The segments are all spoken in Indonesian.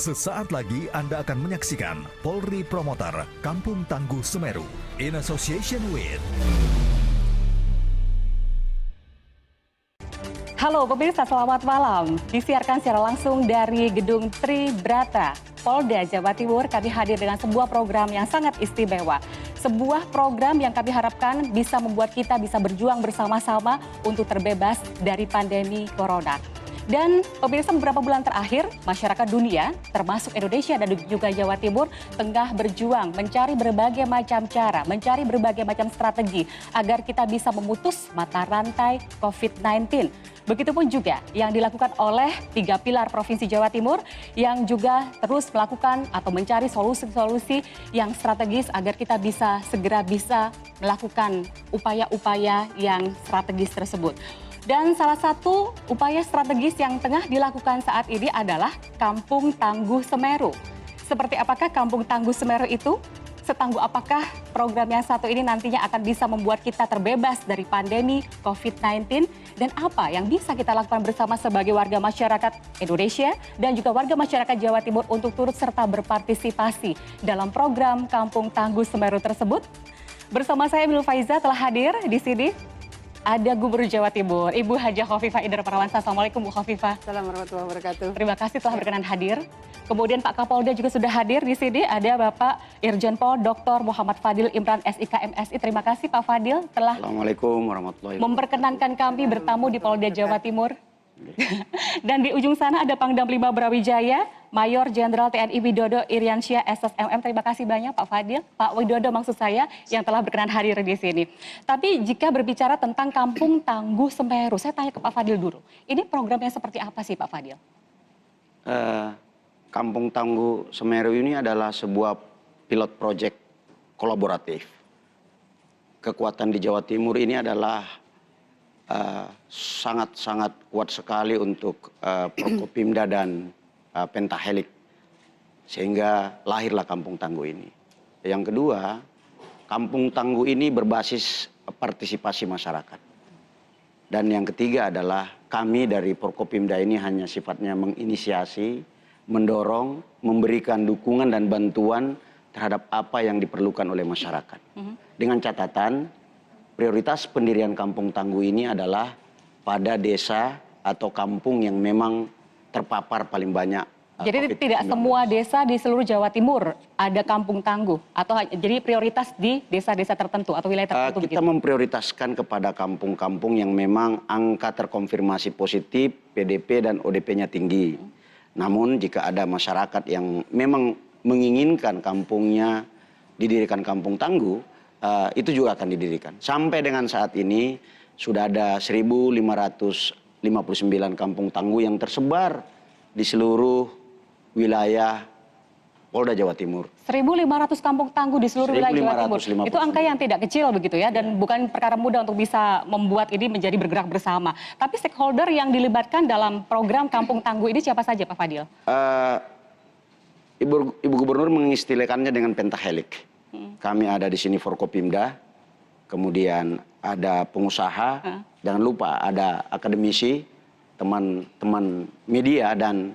Sesaat lagi Anda akan menyaksikan Polri Promoter Kampung Tangguh Semeru in association with. Halo pemirsa, selamat malam. Disiarkan secara langsung dari Gedung Tribrata, Polda Jawa Timur. Kami hadir dengan sebuah program yang sangat istimewa. Sebuah program yang kami harapkan bisa membuat kita bisa berjuang bersama-sama untuk terbebas dari pandemi corona. Dan pemirsa, beberapa bulan terakhir, masyarakat dunia, termasuk Indonesia dan juga Jawa Timur, tengah berjuang mencari berbagai macam cara, mencari berbagai macam strategi agar kita bisa memutus mata rantai COVID-19. Begitupun juga yang dilakukan oleh 3 pilar Provinsi Jawa Timur yang juga terus melakukan atau mencari solusi-solusi yang strategis agar kita bisa segera melakukan upaya-upaya yang strategis tersebut. Dan salah satu upaya strategis yang tengah dilakukan saat ini adalah Kampung Tangguh Semeru. Seperti apakah Kampung Tangguh Semeru itu? Setangguh apakah program yang satu ini nantinya akan bisa membuat kita terbebas dari pandemi COVID-19? Dan apa yang bisa kita lakukan bersama sebagai warga masyarakat Indonesia dan juga warga masyarakat Jawa Timur untuk turut serta berpartisipasi dalam program Kampung Tangguh Semeru tersebut? Bersama saya Mil Faiza telah hadir di sini. Ada Gubernur Jawa Timur, Ibu Hajah Khofifah Indar Parawansa. Assalamualaikum Bu Khofifah. Assalamualaikum warahmatullahi wabarakatuh. Terima kasih telah berkenan hadir. Kemudian Pak Kapolda juga sudah hadir di sini. Ada Bapak Irjen Pol Dr. Muhammad Fadil Imran SIK MSI. Terima kasih Pak Fadil telah Assalamualaikum warahmatullahi wabarakatuh. memperkenankan kami bertamu di Polda Jawa Timur. Dan di ujung sana ada Pangdam 5 Brawijaya, Mayor Jenderal TNI Widodo Iriansyah SSMM. Terima kasih banyak Pak Fadil, Pak Widodo maksud saya yang telah berkenan hadir di sini. Tapi jika berbicara tentang Kampung Tangguh Semeru, saya tanya ke Pak Fadil dulu. Ini programnya seperti apa sih Pak Fadil? Kampung Tangguh Semeru ini adalah sebuah pilot project kolaboratif. Kekuatan di Jawa Timur ini adalah sangat-sangat kuat sekali untuk Prokopimda dan Pentahelix, sehingga lahirlah Kampung Tangguh ini. Yang kedua, Kampung Tangguh ini berbasis partisipasi masyarakat. Dan yang ketiga adalah kami dari Prokopimda ini hanya sifatnya menginisiasi, mendorong, memberikan dukungan dan bantuan terhadap apa yang diperlukan oleh masyarakat. Dengan catatan, prioritas pendirian Kampung Tangguh ini adalah pada desa atau kampung yang memang terpapar paling banyak. Jadi tidak semua desa di seluruh Jawa Timur ada Kampung Tangguh atau jadi prioritas di desa-desa tertentu atau wilayah tertentu? Kita memprioritaskan kepada kampung-kampung yang memang angka terkonfirmasi positif, PDP dan ODP-nya tinggi. Namun jika ada masyarakat yang memang menginginkan kampungnya didirikan Kampung Tangguh, itu juga akan didirikan. Sampai dengan saat ini sudah ada 1.559 kampung tangguh yang tersebar di seluruh wilayah Polda Jawa Timur. 1.500 kampung tangguh di seluruh wilayah Jawa Timur. Itu angka yang tidak kecil begitu ya, dan bukan perkara mudah untuk bisa membuat ini menjadi bergerak bersama. Tapi stakeholder yang dilibatkan dalam program Kampung Tangguh ini siapa saja Pak Fadil? Ibu Gubernur mengistilahkannya dengan Pentahelix. Kami ada di sini Forkopimda, kemudian ada pengusaha, jangan lupa ada akademisi, teman-teman media, dan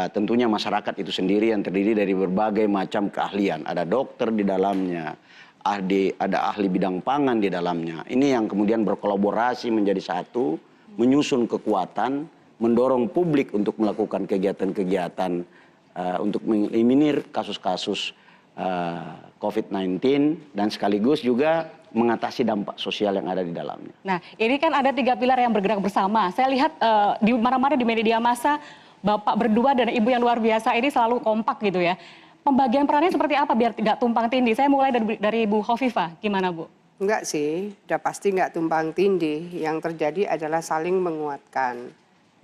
tentunya masyarakat itu sendiri yang terdiri dari berbagai macam keahlian. Ada dokter di dalamnya, ada ahli bidang pangan di dalamnya. Ini yang kemudian berkolaborasi menjadi satu, menyusun kekuatan, mendorong publik untuk melakukan kegiatan-kegiatan untuk mengeliminir kasus-kasus COVID-19 dan sekaligus juga mengatasi dampak sosial yang ada di dalamnya. Nah, ini kan ada 3 pilar yang bergerak bersama. Saya lihat di mana-mana di media massa, Bapak berdua dan Ibu yang luar biasa ini selalu kompak gitu ya. Pembagian perannya seperti apa biar tidak tumpang tindih? Saya mulai dari Ibu Khofifah, gimana Bu? Enggak sih, udah pasti enggak tumpang tindih. Yang terjadi adalah saling menguatkan.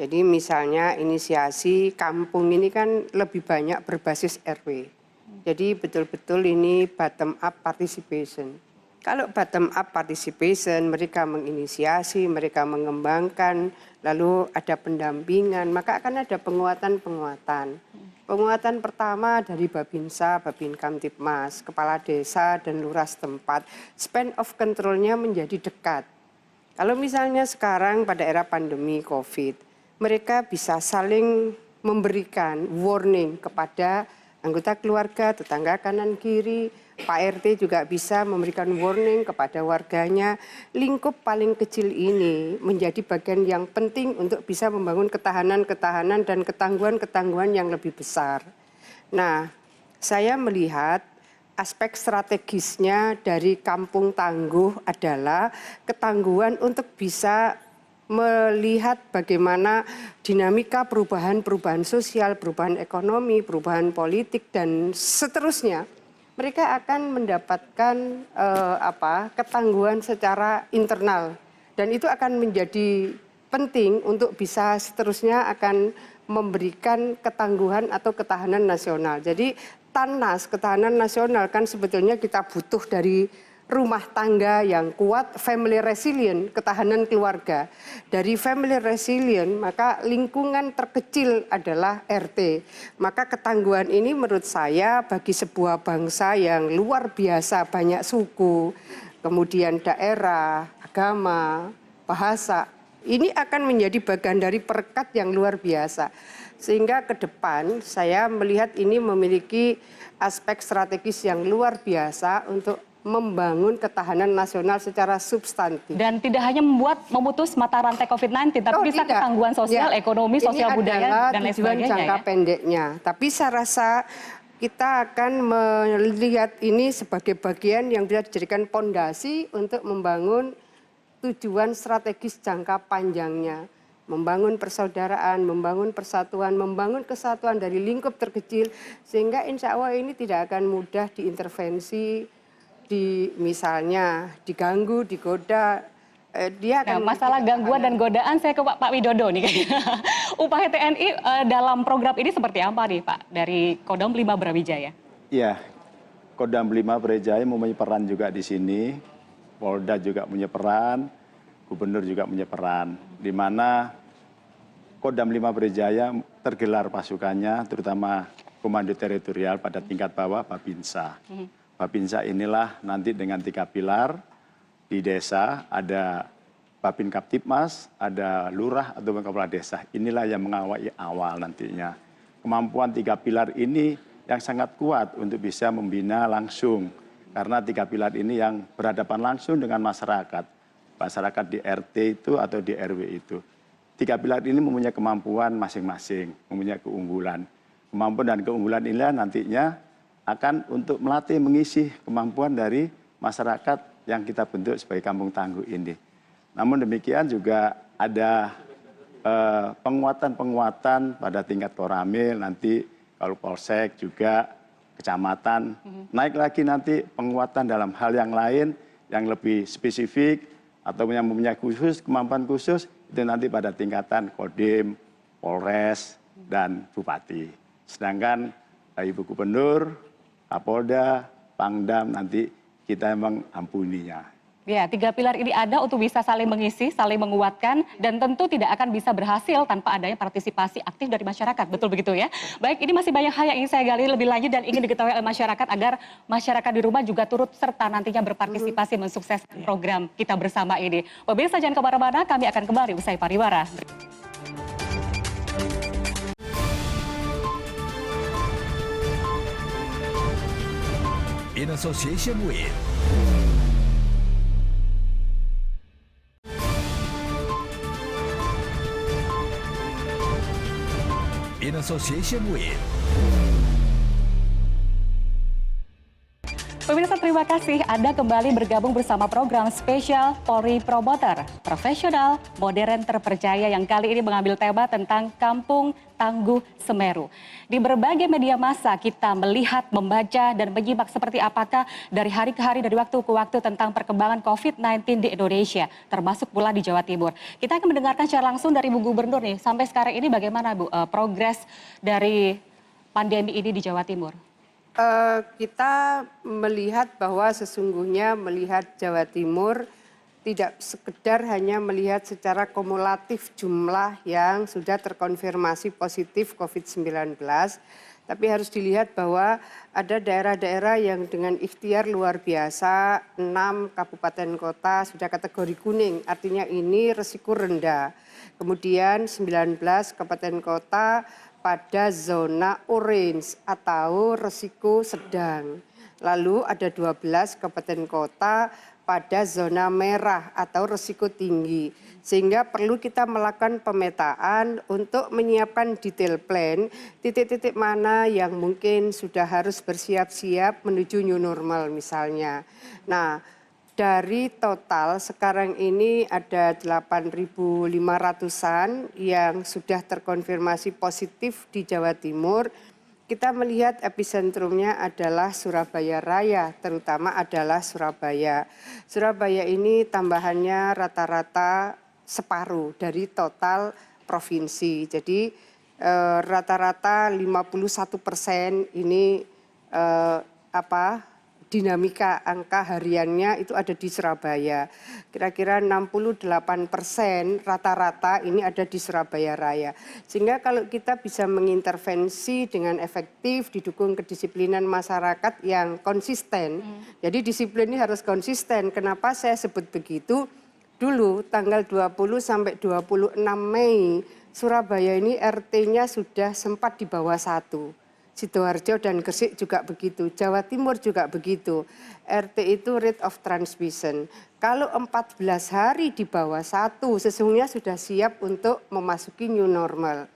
Jadi misalnya inisiasi kampung ini kan lebih banyak berbasis RW. Jadi betul-betul ini bottom up participation. Kalau bottom up participation, mereka menginisiasi, mereka mengembangkan, lalu ada pendampingan, maka akan ada penguatan-penguatan. Penguatan pertama dari Babinsa, Babin Kamtipmas, Kepala Desa dan Lurah setempat, span of control-nya menjadi dekat. Kalau misalnya sekarang pada era pandemi COVID, mereka bisa saling memberikan warning kepada anggota keluarga, tetangga kanan kiri, Pak RT juga bisa memberikan warning kepada warganya. Lingkup paling kecil ini menjadi bagian yang penting untuk bisa membangun ketahanan-ketahanan dan ketangguhan-ketangguhan yang lebih besar. Nah, saya melihat aspek strategisnya dari Kampung Tangguh adalah ketangguhan untuk bisa melihat bagaimana dinamika perubahan sosial, perubahan ekonomi, perubahan politik, dan seterusnya. Mereka akan mendapatkan ketangguhan secara internal, dan itu akan menjadi penting untuk bisa seterusnya akan memberikan ketangguhan atau ketahanan nasional. Jadi TANNAS, ketahanan nasional, kan sebetulnya kita butuh dari rumah tangga yang kuat, family resilient, ketahanan keluarga. Dari family resilient, maka lingkungan terkecil adalah RT. Maka ketangguhan ini menurut saya bagi sebuah bangsa yang luar biasa, banyak suku, kemudian daerah, agama, bahasa, ini akan menjadi bagian dari perekat yang luar biasa. Sehingga ke depan saya melihat ini memiliki aspek strategis yang luar biasa untuk membangun ketahanan nasional secara substantif. Dan tidak hanya memutus mata rantai COVID-19, tapi bisa tidak. ketangguhan sosial, ekonomi, sosial budaya, dan lain Ini sebagainya. adalah jangka pendeknya. Tapi saya rasa kita akan melihat ini sebagai bagian yang bisa dijadikan fondasi untuk membangun tujuan strategis jangka panjangnya. Membangun persaudaraan, membangun persatuan, membangun kesatuan dari lingkup terkecil, sehingga insya Allah ini tidak akan mudah diintervensi, misalnya diganggu, digoda. Dia akan masalah gangguan dan godaan saya ke Pak Widodo nih kayaknya. Upaya TNI dalam program ini seperti apa nih Pak dari Kodam 5 Brawijaya? Iya, Kodam 5 Brawijaya mempunyai peran juga di sini. Polda juga punya peran, Gubernur juga punya peran. Di mana Kodam 5 Brawijaya tergelar pasukannya, terutama Komando Teritorial pada tingkat bawah Babinsa. Babinsa inilah nanti dengan 3 pilar di desa, ada Babin Kaptipmas, ada lurah atau kepala desa. Inilah yang mengawal awal nantinya. Kemampuan 3 pilar ini yang sangat kuat untuk bisa membina langsung. Karena 3 pilar ini yang berhadapan langsung dengan masyarakat. Masyarakat di RT itu atau di RW itu. 3 pilar ini mempunyai kemampuan masing-masing, mempunyai keunggulan. Kemampuan dan keunggulan inilah nantinya akan untuk melatih mengisi kemampuan dari masyarakat yang kita bentuk sebagai Kampung Tangguh ini. Namun demikian juga ada penguatan-penguatan pada tingkat Koramil, nanti kalau Polsek juga kecamatan. Naik lagi nanti penguatan dalam hal yang lain yang lebih spesifik atau yang mempunyai khusus, kemampuan khusus, itu nanti pada tingkatan Kodim, Polres, dan Bupati. Sedangkan Ibu Gubernur, Kapolda, Pangdam nanti kita memang ampuninya. Ya, 3 pilar ini ada untuk bisa saling mengisi, saling menguatkan, dan tentu tidak akan bisa berhasil tanpa adanya partisipasi aktif dari masyarakat. Betul begitu ya? Baik, ini masih banyak hal yang ingin saya gali lebih lanjut dan ingin diketahui oleh masyarakat agar masyarakat di rumah juga turut serta nantinya berpartisipasi mensukseskan program kita bersama ini. Pemirsa jangan kemana-mana, kami akan kembali usai pariwara. In association with Pemirsa terima kasih Anda kembali bergabung bersama program spesial Polri Promoter, profesional, modern, terpercaya yang kali ini mengambil tema tentang Kampung Tangguh Semeru. Di berbagai media massa kita melihat, membaca, dan menyimak seperti apakah dari hari ke hari, dari waktu ke waktu tentang perkembangan COVID-19 di Indonesia, termasuk pula di Jawa Timur. Kita akan mendengarkan secara langsung dari Bu Gubernur nih, sampai sekarang ini bagaimana Bu progres dari pandemi ini di Jawa Timur? Kita melihat bahwa sesungguhnya melihat Jawa Timur tidak sekedar hanya melihat secara kumulatif jumlah yang sudah terkonfirmasi positif COVID-19, tapi harus dilihat bahwa ada daerah-daerah yang dengan ikhtiar luar biasa, 6 kabupaten kota sudah kategori kuning, artinya ini resiko rendah. Kemudian 19 kabupaten kota pada zona orange atau risiko sedang. Lalu ada 12 kabupaten kota pada zona merah atau risiko tinggi. Sehingga perlu kita melakukan pemetaan untuk menyiapkan detail plan, titik-titik mana yang mungkin sudah harus bersiap-siap menuju new normal misalnya. Nah, dari total sekarang ini ada 8.500-an yang sudah terkonfirmasi positif di Jawa Timur. Kita melihat episentrumnya adalah Surabaya Raya, terutama adalah Surabaya. Surabaya ini tambahannya rata-rata separuh dari total provinsi. Jadi rata-rata 51% ini dinamika angka hariannya itu ada di Surabaya. Kira-kira 68% rata-rata ini ada di Surabaya Raya. Sehingga kalau kita bisa mengintervensi dengan efektif, didukung kedisiplinan masyarakat yang konsisten. Jadi disiplin ini harus konsisten. Kenapa saya sebut begitu? Dulu tanggal 20 sampai 26 Mei, Surabaya ini RT-nya sudah sempat di bawah 1. Sidoarjo dan Gresik juga begitu, Jawa Timur juga begitu. RT itu rate of transmission. Kalau 14 hari di bawah 1, sesungguhnya sudah siap untuk memasuki new normal.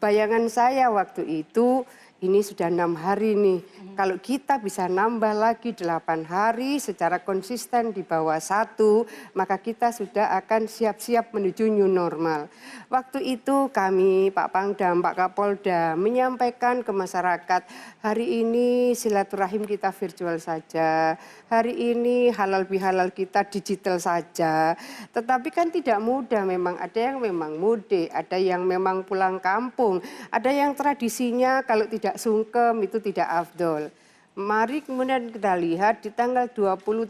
Bayangan saya waktu itu, ini sudah 6 hari nih. Kalau kita bisa nambah lagi 8 hari secara konsisten di bawah 1, maka kita sudah akan siap-siap menuju new normal. Waktu itu kami, Pak Pangdam, Pak Kapolda, menyampaikan ke masyarakat, hari ini silaturahim kita virtual saja, hari ini halal bihalal kita digital saja. Tetapi kan tidak mudah memang, ada yang memang mudik, ada yang memang pulang kampung, ada yang tradisinya kalau tidak sungkem itu tidak afdol. Mari kemudian kita lihat di tanggal 27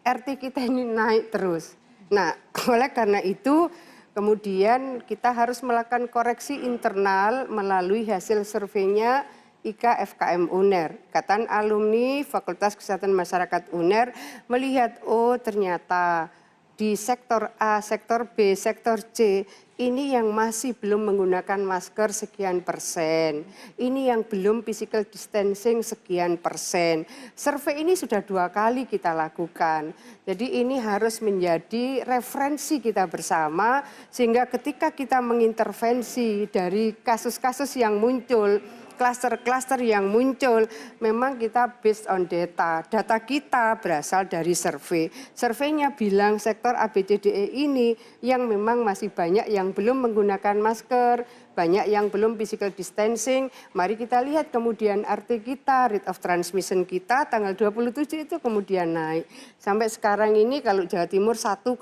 RT kita ini naik terus. Nah, oleh karena itu kemudian kita harus melakukan koreksi internal melalui hasil surveinya IKA FKM UNER. Ikatan Alumni Fakultas Kesehatan Masyarakat UNER melihat, oh ternyata di sektor A, sektor B, sektor C, ini yang masih belum menggunakan masker sekian persen. Ini yang belum physical distancing sekian persen. Survei ini sudah 2 kali kita lakukan. Jadi ini harus menjadi referensi kita bersama, sehingga ketika kita mengintervensi dari kasus-kasus yang muncul, klaster-klaster yang muncul, memang kita based on data. Data kita berasal dari survei. Surveinya bilang sektor ABCDE ini yang memang masih banyak yang belum menggunakan masker, banyak yang belum physical distancing. Mari kita lihat kemudian RT kita, rate of transmission kita tanggal 27 itu kemudian naik. Sampai sekarang ini kalau Jawa Timur 1,11.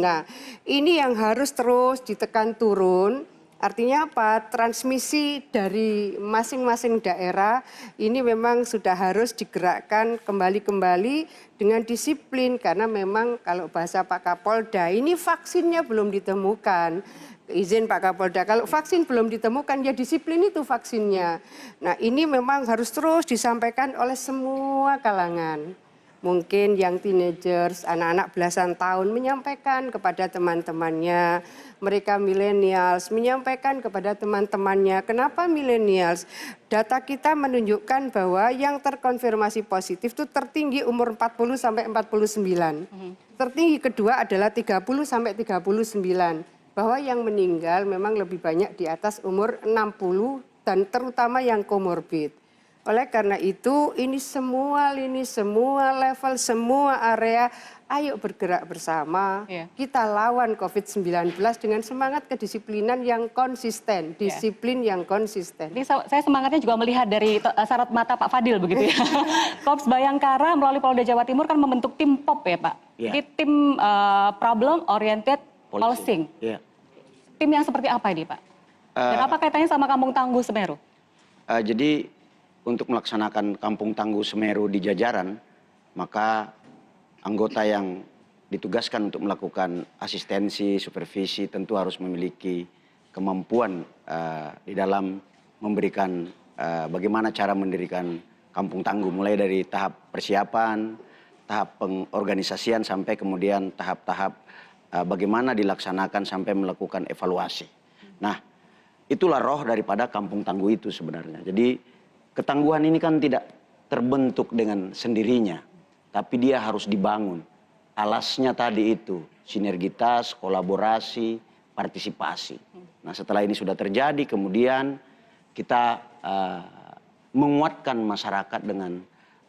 Nah, ini yang harus terus ditekan turun. Artinya apa? Transmisi dari masing-masing daerah ini memang sudah harus digerakkan kembali dengan disiplin. Karena memang kalau bahasa Pak Kapolda ini vaksinnya belum ditemukan. Izin Pak Kapolda, kalau vaksin belum ditemukan ya disiplin itu vaksinnya. Nah ini memang harus terus disampaikan oleh semua kalangan. Mungkin yang teenagers, anak-anak belasan tahun menyampaikan kepada teman-temannya. Mereka millennials menyampaikan kepada teman-temannya. Kenapa millennials? Data kita menunjukkan bahwa yang terkonfirmasi positif itu tertinggi umur 40 sampai 49. Tertinggi kedua adalah 30 sampai 39. Bahwa yang meninggal memang lebih banyak di atas umur 60 dan terutama yang komorbid. Oleh karena itu ini semua lini, semua level, semua area, ayo bergerak bersama. Kita lawan COVID-19 dengan semangat kedisiplinan yang konsisten, disiplin yang konsisten. Ini saya semangatnya juga melihat dari sorot mata Pak Fadil begitu ya. Korps Bayangkara melalui Polda Jawa Timur kan membentuk tim POP ya Pak. Jadi tim problem oriented policing. Tim yang seperti apa ini Pak? Dan apa kaitannya sama Kampung Tangguh Semeru? Jadi untuk melaksanakan Kampung Tangguh Semeru di jajaran, maka anggota yang ditugaskan untuk melakukan asistensi, supervisi tentu harus memiliki kemampuan di dalam memberikan bagaimana cara mendirikan Kampung Tangguh, mulai dari tahap persiapan, tahap pengorganisasian sampai kemudian tahap-tahap bagaimana dilaksanakan sampai melakukan evaluasi. Nah, itulah roh daripada Kampung Tangguh itu sebenarnya. Jadi ketangguhan ini kan tidak terbentuk dengan sendirinya, tapi dia harus dibangun. Alasnya tadi itu, sinergitas, kolaborasi, partisipasi. Nah setelah ini sudah terjadi, kemudian kita menguatkan masyarakat dengan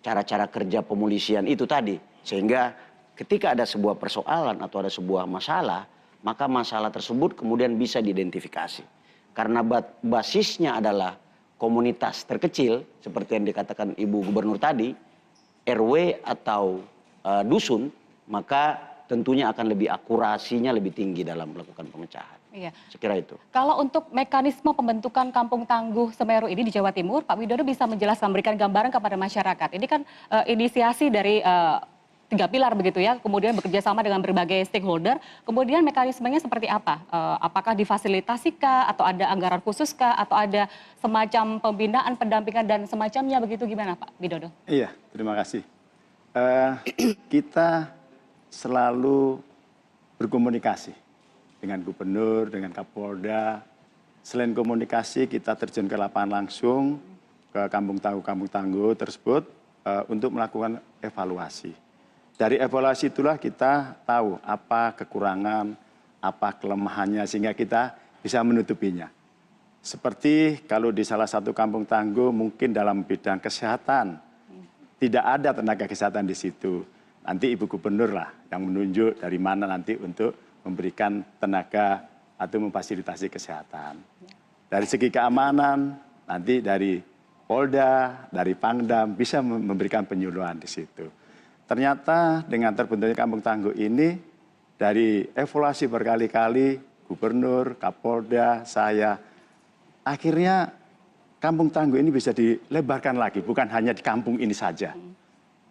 cara-cara kerja pemolisian itu tadi. Sehingga ketika ada sebuah persoalan atau ada sebuah masalah, maka masalah tersebut kemudian bisa diidentifikasi. Karena basisnya adalah komunitas terkecil, seperti yang dikatakan Ibu Gubernur tadi, RW atau dusun, maka tentunya akan lebih akurasinya lebih tinggi dalam melakukan pemecahan. Iya. Saya kira itu. Kalau untuk mekanisme pembentukan Kampung Tangguh Semeru ini di Jawa Timur, Pak Widodo bisa menjelaskan, memberikan gambaran kepada masyarakat. Ini kan inisiasi dari 3 pilar begitu ya, kemudian bekerja sama dengan berbagai stakeholder, kemudian mekanismenya seperti apa? Apakah difasilitasi kah, atau ada anggaran khusus kah, atau ada semacam pembinaan, pendampingan dan semacamnya begitu, gimana Pak Widodo? Iya, terima kasih. Kita selalu berkomunikasi dengan gubernur, dengan Kapolda. Selain komunikasi, kita terjun ke lapangan langsung ke Kampung Tangguh tersebut untuk melakukan evaluasi. Dari evaluasi itulah kita tahu apa kekurangan, apa kelemahannya, sehingga kita bisa menutupinya. Seperti kalau di salah satu Kampung Tangguh mungkin dalam bidang kesehatan, tidak ada tenaga kesehatan di situ. Nanti Ibu Gubernur lah yang menunjuk dari mana nanti untuk memberikan tenaga atau memfasilitasi kesehatan. Dari segi keamanan, nanti dari Polda, dari Pangdam bisa memberikan penyuluhan di situ. Ternyata dengan terbentuknya Kampung Tangguh ini, dari evaluasi berkali-kali, Gubernur, Kapolda, saya, akhirnya Kampung Tangguh ini bisa dilebarkan lagi, bukan hanya di kampung ini saja.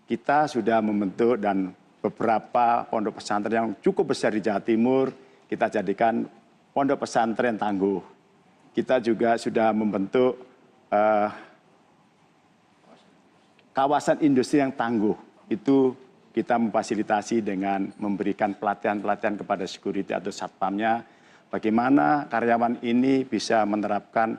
Kita sudah membentuk dan beberapa pondok pesantren yang cukup besar di Jawa Timur, kita jadikan pondok pesantren tangguh. Kita juga sudah membentuk kawasan industri yang tangguh. Itu kita memfasilitasi dengan memberikan pelatihan-pelatihan kepada security atau satpamnya, bagaimana karyawan ini bisa menerapkan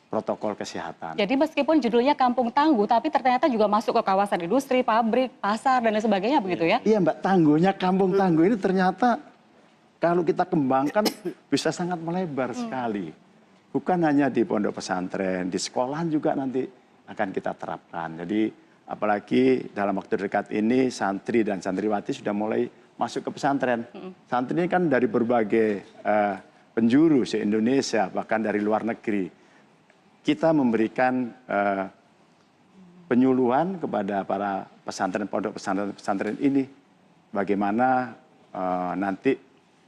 protokol kesehatan. Jadi meskipun judulnya Kampung Tangguh, tapi ternyata juga masuk ke kawasan industri, pabrik, pasar, dan lain sebagainya begitu ya? Iya Mbak, tangguhnya Kampung Tangguh ini ternyata kalau kita kembangkan bisa sangat melebar sekali. Bukan hanya di pondok pesantren, di sekolahan juga nanti akan kita terapkan. Jadi apalagi dalam waktu dekat ini santri dan santriwati sudah mulai masuk ke pesantren. Santri ini kan dari berbagai penjuru se-Indonesia, bahkan dari luar negeri. Kita memberikan penyuluhan kepada para pesantren, pondok pesantren ini, bagaimana nanti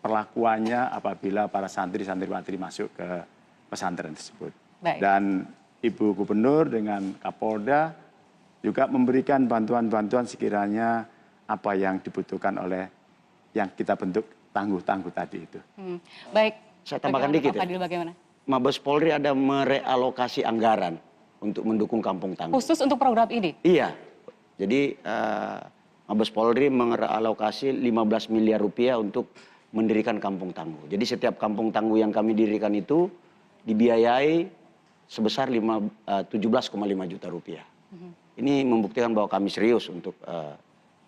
perlakuannya apabila para santri santriwati masuk ke pesantren tersebut. Baik. Dan Ibu Gubernur dengan Kapolda juga memberikan bantuan-bantuan sekiranya apa yang dibutuhkan oleh yang kita bentuk tangguh-tangguh tadi itu. Baik. Saya tambahkan dikit ya. Fadil, bagaimana? Mabes Polri ada merealokasi anggaran untuk mendukung Kampung Tangguh. Khusus untuk program ini? Iya. Jadi Mabes Polri merealokasi 15 miliar rupiah untuk mendirikan Kampung Tangguh. Jadi setiap Kampung Tangguh yang kami dirikan itu dibiayai sebesar 17,5 juta rupiah. Ini membuktikan bahwa kami serius untuk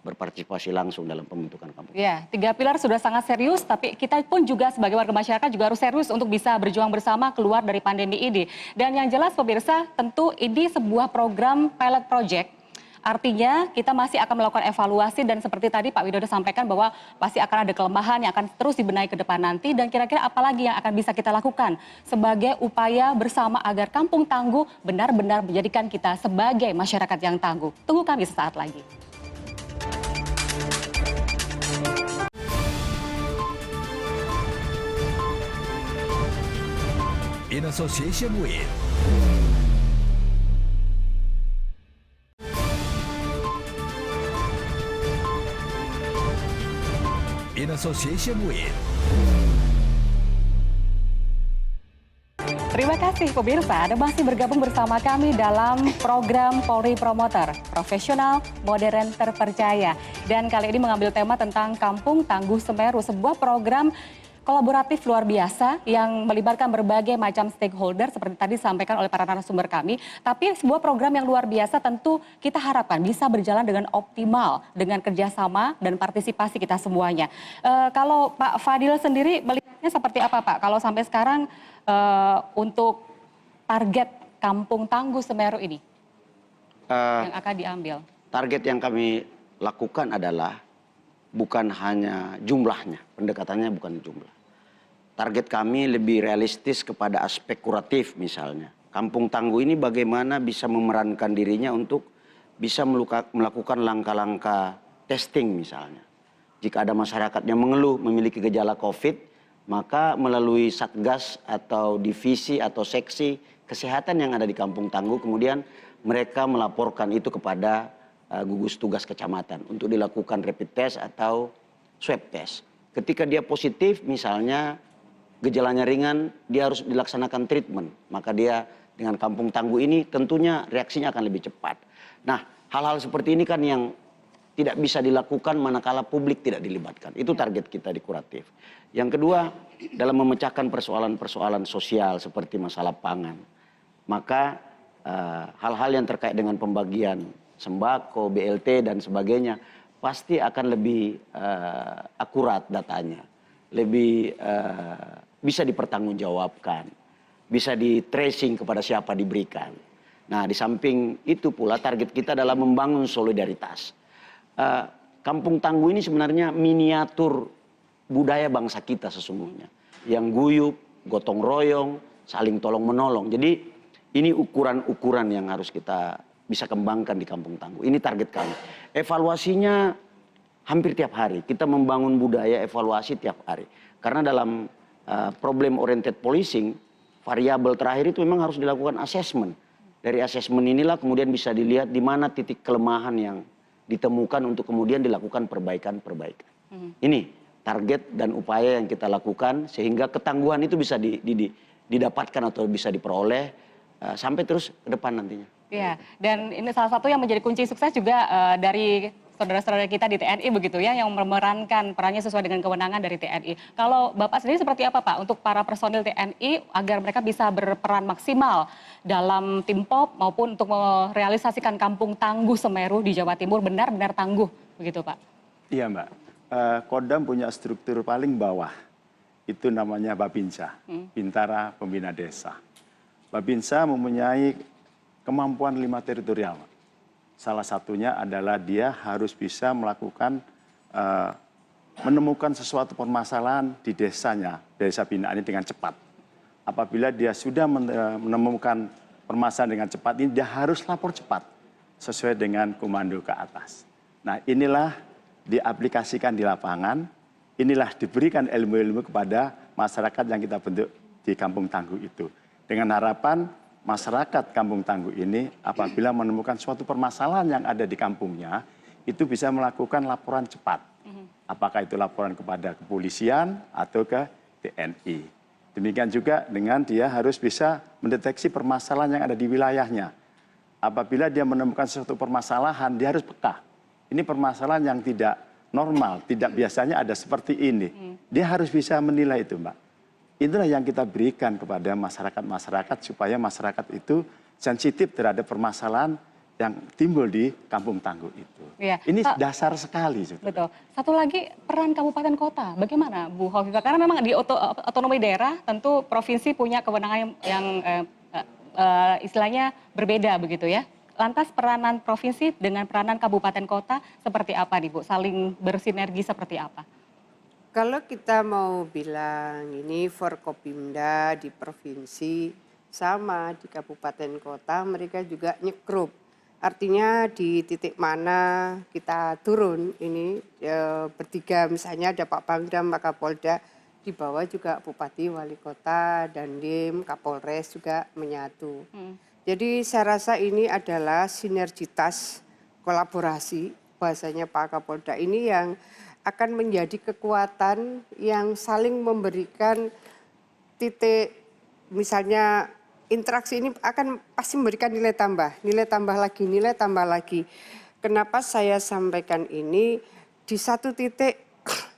berpartisipasi langsung dalam pembentukan kampung. Ya, 3 pilar sudah sangat serius, tapi kita pun juga sebagai warga masyarakat juga harus serius untuk bisa berjuang bersama keluar dari pandemi ini. Dan yang jelas pemirsa, tentu ini sebuah program pilot project. Artinya kita masih akan melakukan evaluasi dan seperti tadi Pak Widodo sampaikan bahwa pasti akan ada kelemahan yang akan terus dibenahi ke depan nanti, dan kira-kira apa lagi yang akan bisa kita lakukan sebagai upaya bersama agar Kampung Tangguh benar-benar menjadikan kita sebagai masyarakat yang tangguh. Tunggu kami sesaat lagi. In association with In association with Terima kasih pemirsa, Anda masih bergabung bersama kami dalam program Polri Promoter, profesional, modern, terpercaya. Dan kali ini mengambil tema tentang Kampung Tangguh Semeru, sebuah program kolaboratif luar biasa yang melibatkan berbagai macam stakeholder seperti tadi disampaikan oleh para narasumber kami. Tapi sebuah program yang luar biasa tentu kita harapkan bisa berjalan dengan optimal dengan kerjasama dan partisipasi kita semuanya. Kalau Pak Fadil sendiri melihatnya seperti apa Pak? Kalau sampai sekarang untuk target Kampung Tangguh Semeru ini yang akan diambil. Target yang kami lakukan adalah bukan hanya jumlahnya, pendekatannya bukan jumlah. Target kami lebih realistis kepada aspek kuratif misalnya. Kampung Tangguh ini bagaimana bisa memerankan dirinya untuk bisa melakukan langkah-langkah testing misalnya. Jika ada masyarakat yang mengeluh memiliki gejala COVID, maka melalui satgas atau divisi atau seksi kesehatan yang ada di Kampung Tangguh, kemudian mereka melaporkan itu kepada gugus tugas kecamatan untuk dilakukan rapid test atau swab test. Ketika dia positif misalnya gejalanya ringan, dia harus dilaksanakan treatment. Maka dia dengan Kampung Tangguh ini tentunya reaksinya akan lebih cepat. Nah, hal-hal seperti ini kan yang tidak bisa dilakukan manakala publik tidak dilibatkan. Itu target kita di kuratif. Yang kedua, dalam memecahkan persoalan-persoalan sosial seperti masalah pangan. Maka hal-hal yang terkait dengan pembagian sembako, BLT dan sebagainya pasti akan lebih akurat datanya, lebih bisa dipertanggungjawabkan, bisa di tracing kepada siapa diberikan. Nah, di samping itu pula target kita adalah membangun solidaritas. Kampung Tangguh ini sebenarnya miniatur budaya bangsa kita sesungguhnya, yang guyup, gotong royong, saling tolong menolong. Jadi ini ukuran-ukuran yang harus kita bisa kembangkan di Kampung Tangguh. Ini target kami. Evaluasinya hampir tiap hari. Kita membangun budaya evaluasi tiap hari. Karena dalam problem oriented policing, variabel terakhir itu memang harus dilakukan assessment. Dari assessment inilah kemudian bisa dilihat di mana titik kelemahan yang ditemukan untuk kemudian dilakukan perbaikan-perbaikan. Ini target dan upaya yang kita lakukan sehingga ketangguhan itu bisa didapatkan atau bisa diperoleh sampai terus ke depan nantinya. Iya, dan ini salah satu yang menjadi kunci sukses juga dari saudara-saudara kita di TNI begitu ya, yang memerankan perannya sesuai dengan kewenangan dari TNI. Kalau Bapak sendiri seperti apa Pak untuk para personil TNI agar mereka bisa berperan maksimal dalam tim POP maupun untuk merealisasikan Kampung Tangguh Semeru di Jawa Timur benar-benar tangguh begitu Pak? Iya Mbak, Kodam punya struktur paling bawah, itu namanya Babinsa, Bintara Pembina Desa. Babinsa mempunyai kemampuan 5 teritorial. Salah satunya adalah dia harus bisa melakukan, menemukan sesuatu permasalahan di desanya, desa binaan ini dengan cepat. Apabila dia sudah menemukan permasalahan dengan cepat, ini dia harus lapor cepat, sesuai dengan komando ke atas. Nah inilah diaplikasikan di lapangan, inilah diberikan ilmu-ilmu kepada masyarakat yang kita bentuk di Kampung Tangguh itu. Dengan harapan masyarakat Kampung Tangguh ini apabila menemukan suatu permasalahan yang ada di kampungnya, itu bisa melakukan laporan cepat. Apakah itu laporan kepada kepolisian atau ke TNI. Demikian juga dengan dia harus bisa mendeteksi permasalahan yang ada di wilayahnya. Apabila dia menemukan suatu permasalahan, dia harus peka. Ini permasalahan yang tidak normal, tidak biasanya ada seperti ini. Dia harus bisa menilai itu, Mbak. Itulah yang kita berikan kepada masyarakat-masyarakat supaya masyarakat itu sensitif terhadap permasalahan yang timbul di Kampung Tangguh itu. Ya, ini dasar sekali. Betul. Satu lagi peran kabupaten kota, bagaimana Bu Hovifah? Karena memang di otonomi daerah tentu provinsi punya kewenangan yang istilahnya berbeda begitu ya. Lantas peranan provinsi dengan peranan kabupaten kota seperti apa nih Bu? Saling bersinergi seperti apa? Kalau kita mau bilang ini Forkopimda di provinsi sama di kabupaten kota mereka juga nyekrup. Artinya di titik mana kita turun ini bertiga misalnya ada Pak Pangdam, Pak Kapolda, di bawah juga Bupati, Wali Kota, Dandim, Kapolres juga menyatu. Jadi saya rasa ini adalah sinergitas kolaborasi bahasanya Pak Kapolda ini yang akan menjadi kekuatan yang saling memberikan titik, misalnya interaksi ini akan pasti memberikan nilai tambah lagi, nilai tambah lagi. Kenapa saya sampaikan ini di satu titik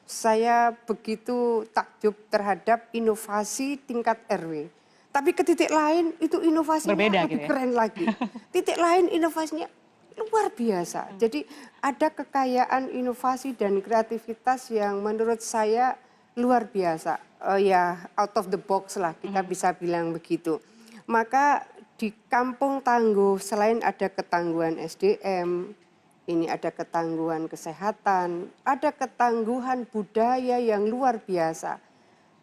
saya begitu takjub terhadap inovasi tingkat RW. Tapi ke titik lain itu inovasinya Berbeda lebih gitu ya? keren lagi. Titik lain inovasinya luar biasa. Jadi ada kekayaan inovasi dan kreativitas yang menurut saya luar biasa. Ya out of the box lah kita bisa bilang begitu. Maka di Kampung Tangguh selain ada ketangguhan SDM, ini ada ketangguhan kesehatan, ada ketangguhan budaya yang luar biasa.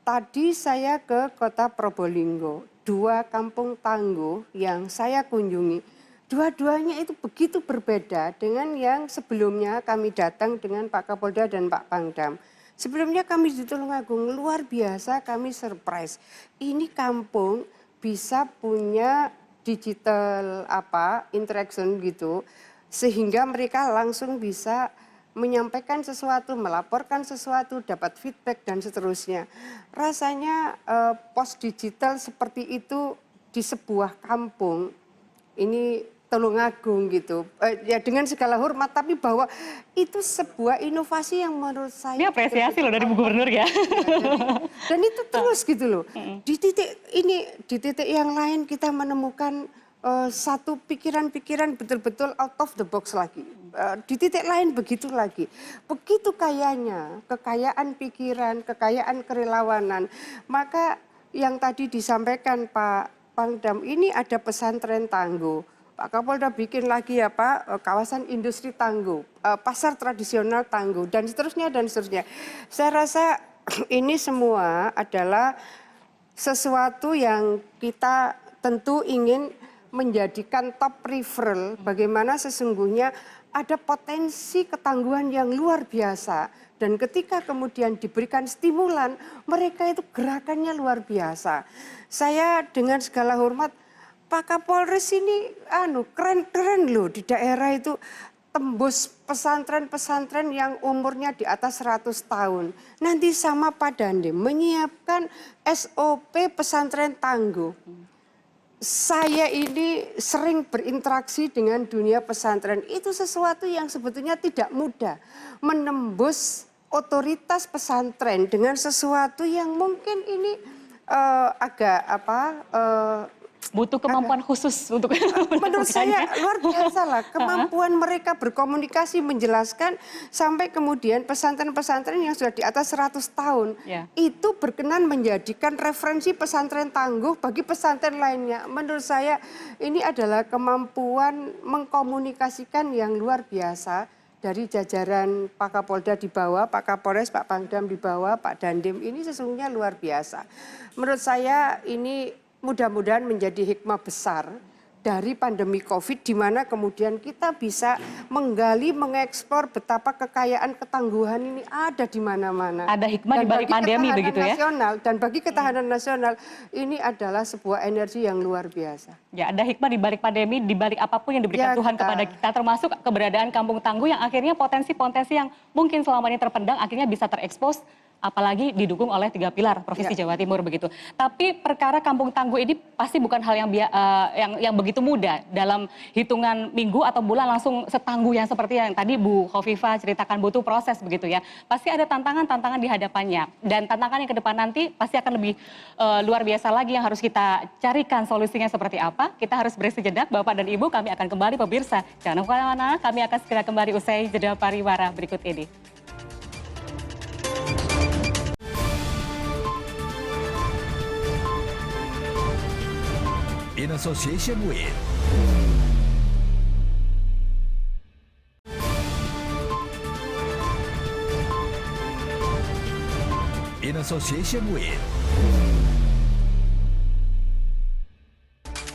Tadi saya ke kota Probolinggo, 2 kampung tangguh yang saya kunjungi. Dua-duanya itu begitu berbeda dengan yang sebelumnya kami datang dengan Pak Kapolda dan Pak Pangdam. Sebelumnya kami di Tulungagung luar biasa, kami surprise. Ini kampung bisa punya digital interaction gitu, sehingga mereka langsung bisa menyampaikan sesuatu, melaporkan sesuatu, dapat feedback dan seterusnya. Rasanya pos digital seperti itu di sebuah kampung, ini Tulungagung gitu, ya dengan segala hormat, tapi bahwa itu sebuah inovasi yang menurut saya. Ini apresiasi loh dari Bu Gubernur ya. Dan itu terus gitu loh. Di titik yang lain kita menemukan satu pikiran-pikiran betul-betul out of the box lagi. Di titik lain begitu lagi. Begitu kayanya, kekayaan pikiran, kekayaan kerelawanan. Maka yang tadi disampaikan Pak Pangdam, ini ada pesantren tangguh. Pak Kapolda bikin lagi ya Pak, kawasan industri tangguh, pasar tradisional tangguh, dan seterusnya dan seterusnya. Saya rasa ini semua adalah sesuatu yang kita tentu ingin menjadikan top referral bagaimana sesungguhnya ada potensi ketangguhan yang luar biasa. Dan ketika kemudian diberikan stimulan, mereka itu gerakannya luar biasa. Saya dengan segala hormat, Pak Kapolres ini keren-keren loh di daerah itu. Tembus pesantren-pesantren yang umurnya di atas 100 tahun. Nanti sama Pak Dandim menyiapkan SOP pesantren tangguh. Saya ini sering berinteraksi dengan dunia pesantren. Itu sesuatu yang sebetulnya tidak mudah. Menembus otoritas pesantren dengan sesuatu yang mungkin ini agak Butuh kemampuan khusus untuk menurut saya luar biasa lah kemampuan mereka berkomunikasi menjelaskan sampai kemudian pesantren-pesantren yang sudah di atas 100 tahun itu berkenan menjadikan referensi pesantren tangguh bagi pesantren lainnya. Menurut saya ini adalah kemampuan mengkomunikasikan yang luar biasa dari jajaran Pak Kapolda di bawah, Pak Kapolres, Pak Pangdam di bawah, Pak Dandim, ini sesungguhnya luar biasa. Menurut saya ini mudah-mudahan menjadi hikmah besar dari pandemi COVID, di mana kemudian kita bisa menggali, mengeksplor betapa kekayaan ketangguhan ini ada di mana-mana. Ada hikmah di balik pandemi begitu ya? Dan bagi ketahanan nasional ini adalah sebuah energi yang luar biasa. Ya, ada hikmah di balik pandemi, di balik apapun yang diberikan Tuhan kepada kita, termasuk keberadaan Kampung Tangguh yang akhirnya potensi-potensi yang mungkin selama ini terpendam akhirnya bisa terekspos, apalagi didukung oleh 3 pilar Provinsi Jawa Timur begitu. Tapi perkara Kampung Tangguh ini pasti bukan hal yang begitu mudah dalam hitungan minggu atau bulan langsung setangguh yang seperti yang tadi Bu Khofifah ceritakan, butuh proses begitu ya. Pasti ada tantangan-tantangan di hadapannya, dan tantangan yang ke depan nanti pasti akan lebih luar biasa lagi yang harus kita carikan solusinya seperti apa. Kita harus beri sejenak, Bapak dan Ibu, kami akan kembali pemirsa. Jangan kemana-mana, kami akan segera kembali usai jeda pariwara berikut ini. In association with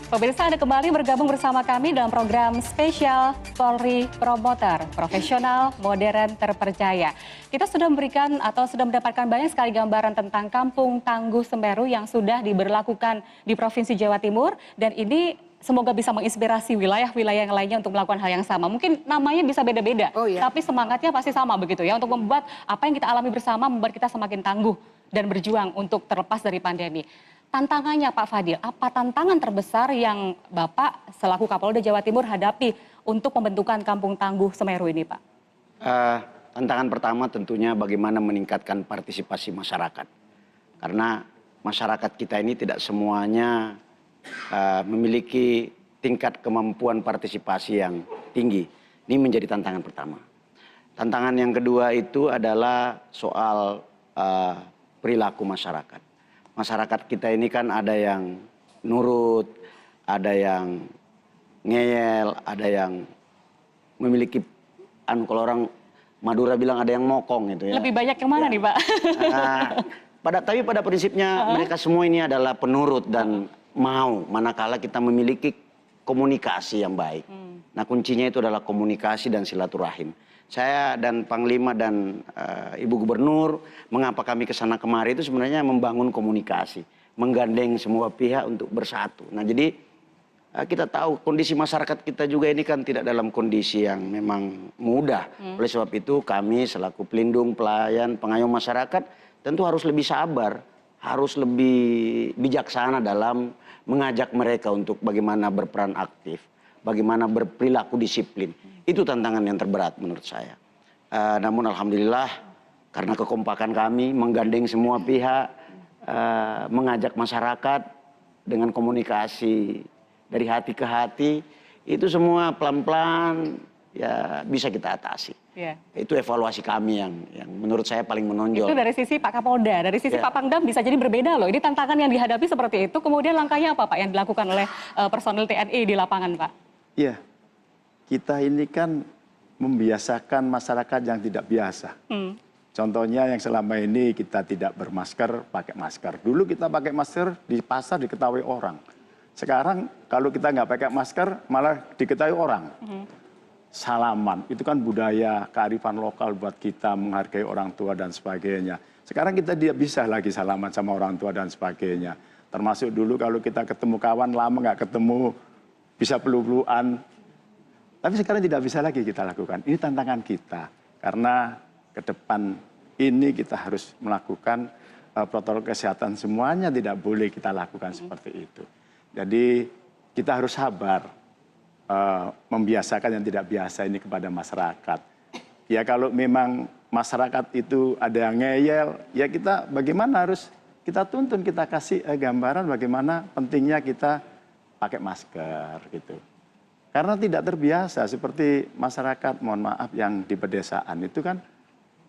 Pemirsa, Anda kembali bergabung bersama kami dalam program spesial Polri Promoter, profesional, modern, terpercaya. Kita sudah memberikan atau sudah mendapatkan banyak sekali gambaran tentang Kampung Tangguh Semeru yang sudah diberlakukan di Provinsi Jawa Timur, dan ini semoga bisa menginspirasi wilayah-wilayah yang lainnya untuk melakukan hal yang sama. Mungkin namanya bisa beda-beda, tapi semangatnya pasti sama begitu ya, untuk membuat apa yang kita alami bersama membuat kita semakin tangguh dan berjuang untuk terlepas dari pandemi. Tantangannya Pak Fadil, apa tantangan terbesar yang Bapak selaku Kapolda Jawa Timur hadapi untuk pembentukan Kampung Tangguh Semeru ini Pak? Tantangan pertama tentunya bagaimana meningkatkan partisipasi masyarakat. Karena masyarakat kita ini tidak semuanya memiliki tingkat kemampuan partisipasi yang tinggi. Ini menjadi tantangan pertama. Tantangan yang kedua itu adalah soal perilaku masyarakat. Masyarakat kita ini kan ada yang nurut, ada yang ngeyel, ada yang memiliki, kalau orang Madura bilang ada yang mokong gitu ya. Lebih banyak yang mana nih Pak? Tapi pada prinsipnya mereka semua ini adalah penurut dan mau manakala kita memiliki komunikasi yang baik. Nah kuncinya itu adalah komunikasi dan silaturahim. Saya dan Panglima dan Ibu Gubernur, mengapa kami kesana kemari itu sebenarnya membangun komunikasi. Menggandeng semua pihak untuk bersatu. Nah jadi kita tahu kondisi masyarakat kita juga ini kan tidak dalam kondisi yang memang mudah. Oleh sebab itu kami selaku pelindung, pelayan, pengayom masyarakat tentu harus lebih sabar, harus lebih bijaksana dalam mengajak mereka untuk bagaimana berperan aktif, bagaimana berperilaku disiplin. Itu tantangan yang terberat menurut saya. Namun alhamdulillah karena kekompakan kami menggandeng semua pihak, mengajak masyarakat dengan komunikasi dari hati ke hati, itu semua pelan-pelan ya bisa kita atasi. Yeah. Itu evaluasi kami yang menurut saya paling menonjol. Itu dari sisi Pak Kapolda, dari sisi Pak Pangdam bisa jadi berbeda loh. Ini tantangan yang dihadapi seperti itu, kemudian langkahnya apa Pak yang dilakukan oleh personil TNI di lapangan Pak? Iya, kita ini kan membiasakan masyarakat yang tidak biasa. Contohnya yang selama ini kita tidak bermasker, pakai masker. Dulu kita pakai masker di pasar diketahui orang. Sekarang kalau kita nggak pakai masker malah diketahui orang. Salaman, itu kan budaya, kearifan lokal buat kita menghargai orang tua dan sebagainya. Sekarang kita tidak bisa lagi salaman sama orang tua dan sebagainya. Termasuk dulu kalau kita ketemu kawan lama nggak ketemu, bisa peluk-pelukan. Tapi sekarang tidak bisa lagi kita lakukan. Ini tantangan kita. Karena ke depan ini kita harus melakukan protokol kesehatan semuanya tidak boleh kita lakukan seperti itu. Jadi kita harus sabar membiasakan yang tidak biasa ini kepada masyarakat. Ya kalau memang masyarakat itu ada yang ngeyel, ya kita bagaimana harus kita tuntun, kita kasih gambaran bagaimana pentingnya kita pakai masker gitu. Karena tidak terbiasa seperti masyarakat, mohon maaf yang di pedesaan itu kan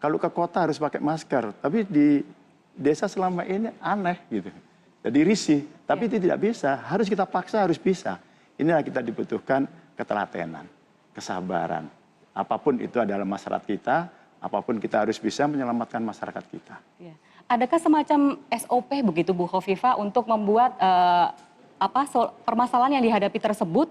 kalau ke kota harus pakai masker, tapi di desa selama ini aneh gitu. Jadi risih, tapi itu tidak bisa, harus kita paksa, harus bisa. Inilah kita dibutuhkan ketelatenan, kesabaran. Apapun itu adalah masyarakat kita, apapun kita harus bisa menyelamatkan masyarakat kita. Ya. Adakah semacam SOP begitu Bu Khofifah untuk membuat permasalahan yang dihadapi tersebut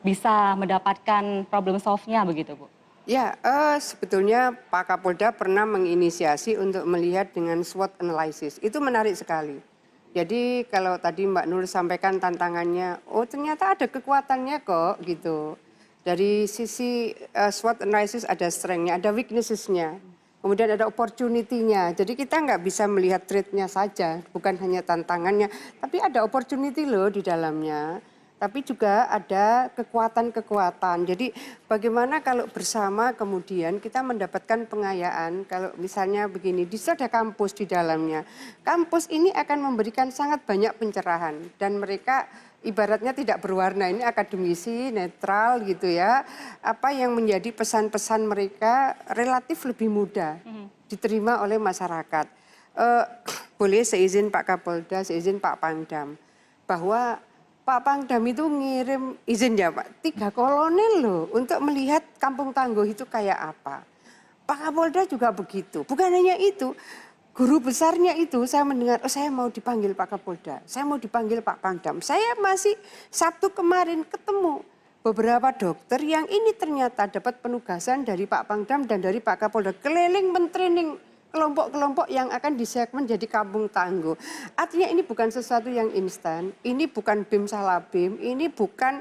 bisa mendapatkan problem solve-nya begitu Bu? Ya, sebetulnya Pak Kapolda pernah menginisiasi untuk melihat dengan SWOT analysis. Itu menarik sekali. Jadi kalau tadi Mbak Nur sampaikan tantangannya, oh ternyata ada kekuatannya kok gitu. Dari sisi SWOT analysis ada strength-nya, ada weaknesses-nya. Kemudian ada opportunity-nya. Jadi kita nggak bisa melihat threat-nya saja, bukan hanya tantangannya. Tapi ada opportunity loh di dalamnya. Tapi juga ada kekuatan-kekuatan. Jadi bagaimana kalau bersama kemudian kita mendapatkan pengayaan, kalau misalnya begini, di situ ada kampus di dalamnya. Kampus ini akan memberikan sangat banyak pencerahan dan mereka ibaratnya tidak berwarna, ini akademisi, netral gitu ya. Apa yang menjadi pesan-pesan mereka relatif lebih mudah diterima oleh masyarakat. Boleh seizin Pak Kapolda, seizin Pak Pangdam, bahwa Pak Pangdam itu ngirim, izin ya Pak, 3 kolonel loh untuk melihat Kampung Tangguh itu kayak apa. Pak Kapolda juga begitu. Bukan hanya itu, guru besarnya itu saya mendengar, oh saya mau dipanggil Pak Kapolda, saya mau dipanggil Pak Pangdam. Saya masih Sabtu kemarin ketemu beberapa dokter yang ini ternyata dapat penugasan dari Pak Pangdam dan dari Pak Kapolda keliling mentraining kelompok-kelompok yang akan disegmen jadi kampung tangguh. Artinya ini bukan sesuatu yang instan, ini bukan BIM salah BIM, ini bukan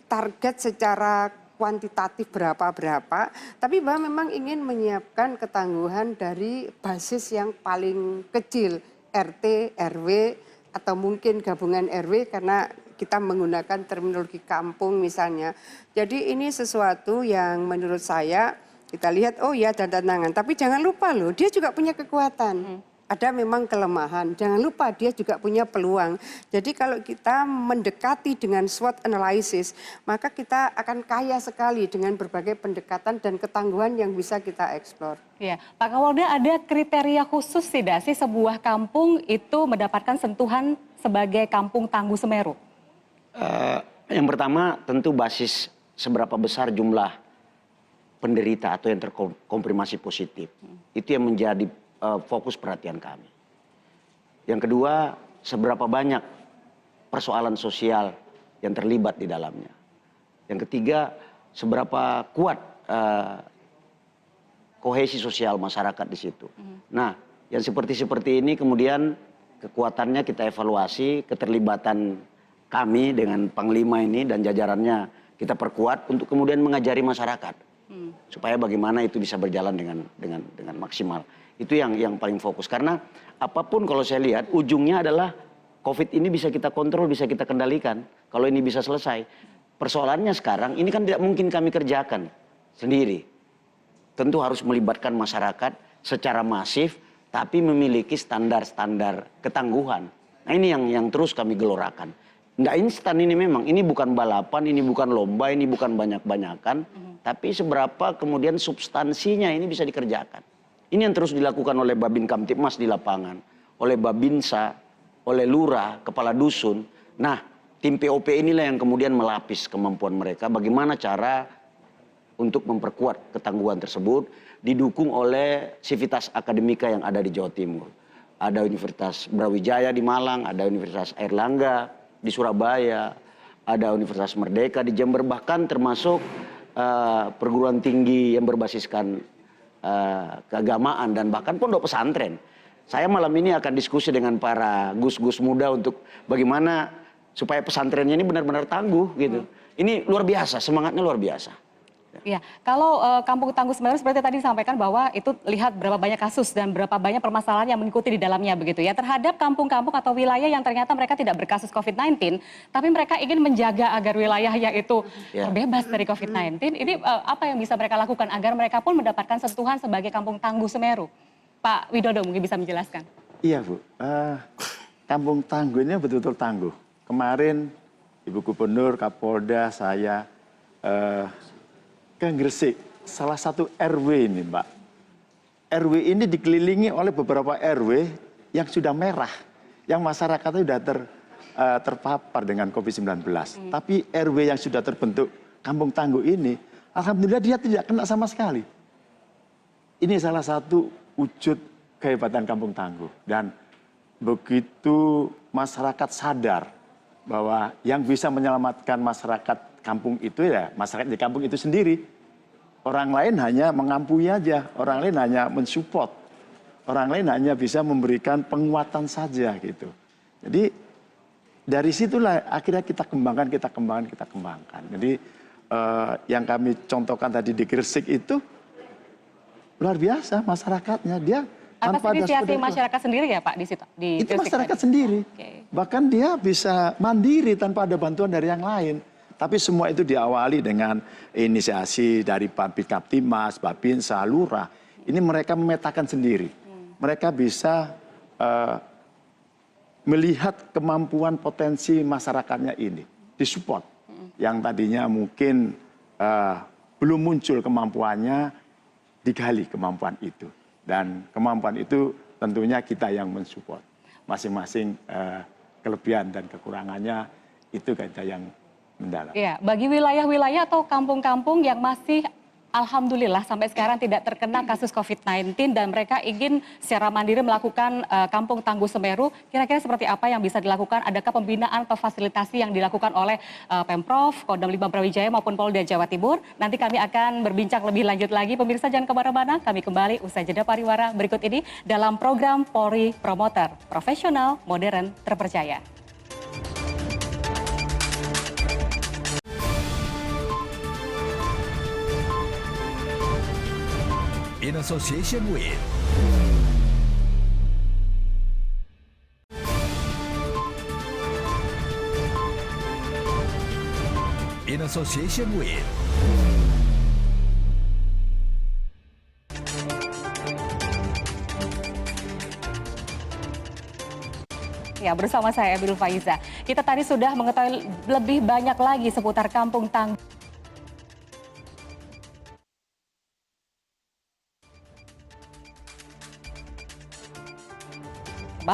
target secara kuantitatif berapa-berapa, tapi bahwa memang ingin menyiapkan ketangguhan dari basis yang paling kecil, RT, RW, atau mungkin gabungan RW karena kita menggunakan terminologi kampung misalnya. Jadi ini sesuatu yang menurut saya Kita lihat, oh ya ada tantangan. Tapi jangan lupa loh, dia juga punya kekuatan. Ada memang kelemahan. Jangan lupa dia juga punya peluang. Jadi kalau kita mendekati dengan SWOT analysis, maka kita akan kaya sekali dengan berbagai pendekatan dan ketangguhan yang bisa kita eksplor. Ya, Pak Kapolda, ada kriteria khusus tidak sih sebuah kampung itu mendapatkan sentuhan sebagai kampung tangguh Semeru? Yang pertama tentu basis seberapa besar jumlah penderita atau yang terkonfirmasi positif. Itu yang menjadi fokus perhatian kami. Yang kedua, seberapa banyak persoalan sosial yang terlibat di dalamnya. Yang ketiga, seberapa kuat kohesi sosial masyarakat di situ. Nah, yang seperti ini kemudian kekuatannya kita evaluasi, keterlibatan kami dengan Panglima ini dan jajarannya kita perkuat untuk kemudian mengajari masyarakat supaya bagaimana itu bisa berjalan dengan maksimal. Itu yang paling fokus, karena apapun kalau saya lihat ujungnya adalah COVID ini bisa kita kontrol, bisa kita kendalikan kalau ini bisa selesai. Persoalannya sekarang ini kan tidak mungkin kami kerjakan sendiri. Tentu harus melibatkan masyarakat secara masif, tapi memiliki standar-standar ketangguhan. Nah ini yang terus kami gelorakan. Nggak instan ini memang, ini bukan balapan, ini bukan lomba, ini bukan banyak-banyakan, tapi seberapa kemudian substansinya ini bisa dikerjakan. Ini yang terus dilakukan oleh Babin Kamtibmas di lapangan, oleh Babinsa, oleh Lurah, Kepala Dusun. Nah, tim POP inilah yang kemudian melapis kemampuan mereka, bagaimana cara untuk memperkuat ketangguhan tersebut, didukung oleh sivitas akademika yang ada di Jawa Timur. Ada Universitas Brawijaya di Malang, ada Universitas Airlangga di Surabaya, ada Universitas Merdeka di Jember, bahkan termasuk perguruan tinggi yang berbasiskan keagamaan dan bahkan pondok pesantren. Saya malam ini akan diskusi dengan para gus-gus muda untuk bagaimana supaya pesantrennya ini benar-benar tangguh gitu. Ini luar biasa, semangatnya luar biasa. Ya, kalau Kampung Tangguh Semeru seperti tadi disampaikan bahwa itu lihat berapa banyak kasus dan berapa banyak permasalahan yang mengikuti di dalamnya begitu ya. Terhadap kampung-kampung atau wilayah yang ternyata mereka tidak berkasus COVID-19, tapi mereka ingin menjaga agar wilayahnya itu terbebas dari COVID-19. Ini apa yang bisa mereka lakukan agar mereka pun mendapatkan sentuhan sebagai Kampung Tangguh Semeru? Pak Widodo mungkin bisa menjelaskan. Iya Bu, Kampung Tangguh ini betul-betul tangguh. Kemarin Ibu Gubernur, Kapolda, saya ke Gresik, salah satu RW ini Mbak. RW ini dikelilingi oleh beberapa RW yang sudah merah, yang masyarakatnya sudah terpapar dengan COVID-19. Tapi RW yang sudah terbentuk Kampung Tangguh ini, alhamdulillah dia tidak kena sama sekali. Ini salah satu wujud kehebatan Kampung Tangguh. Dan begitu masyarakat sadar bahwa yang bisa menyelamatkan masyarakat kampung itu ya masyarakat di kampung itu sendiri. Orang lain hanya mengampuni aja, orang lain hanya mensupport, orang lain hanya bisa memberikan penguatan saja gitu. Jadi dari situlah akhirnya kita kembangkan. Jadi yang kami contohkan tadi di Gresik itu luar biasa masyarakatnya, dia atas inisiasi masyarakat sendiri ya Pak di situ? Itu masyarakat sendiri, bahkan dia bisa mandiri tanpa ada bantuan dari yang lain. Tapi semua itu diawali dengan inisiasi dari Babin Kamtibmas, Babinsa, Lurah. Ini mereka memetakan sendiri. Mereka bisa melihat kemampuan potensi masyarakatnya ini, disupport. Yang tadinya mungkin belum muncul kemampuannya, digali kemampuan itu. Dan kemampuan itu tentunya kita yang mensupport. Masing-masing kelebihan dan kekurangannya itu kita yang mendalam. Ya, bagi wilayah-wilayah atau kampung-kampung yang masih alhamdulillah sampai sekarang tidak terkena kasus COVID-19 dan mereka ingin secara mandiri melakukan Kampung Tangguh Semeru, kira-kira seperti apa yang bisa dilakukan? Adakah pembinaan atau fasilitasi yang dilakukan oleh Pemprov, Kodam 5 Brawijaya maupun Polda Jawa Timur? Nanti kami akan berbincang lebih lanjut lagi. Pemirsa jangan kemana-mana, kami kembali usai jeda pariwara berikut ini dalam program Polri Promoter, profesional, modern, terpercaya. In association with Indonesia bersama saya Abdul Faiza. Kita tadi sudah mengetahui lebih banyak lagi seputar Kampung Tangguh.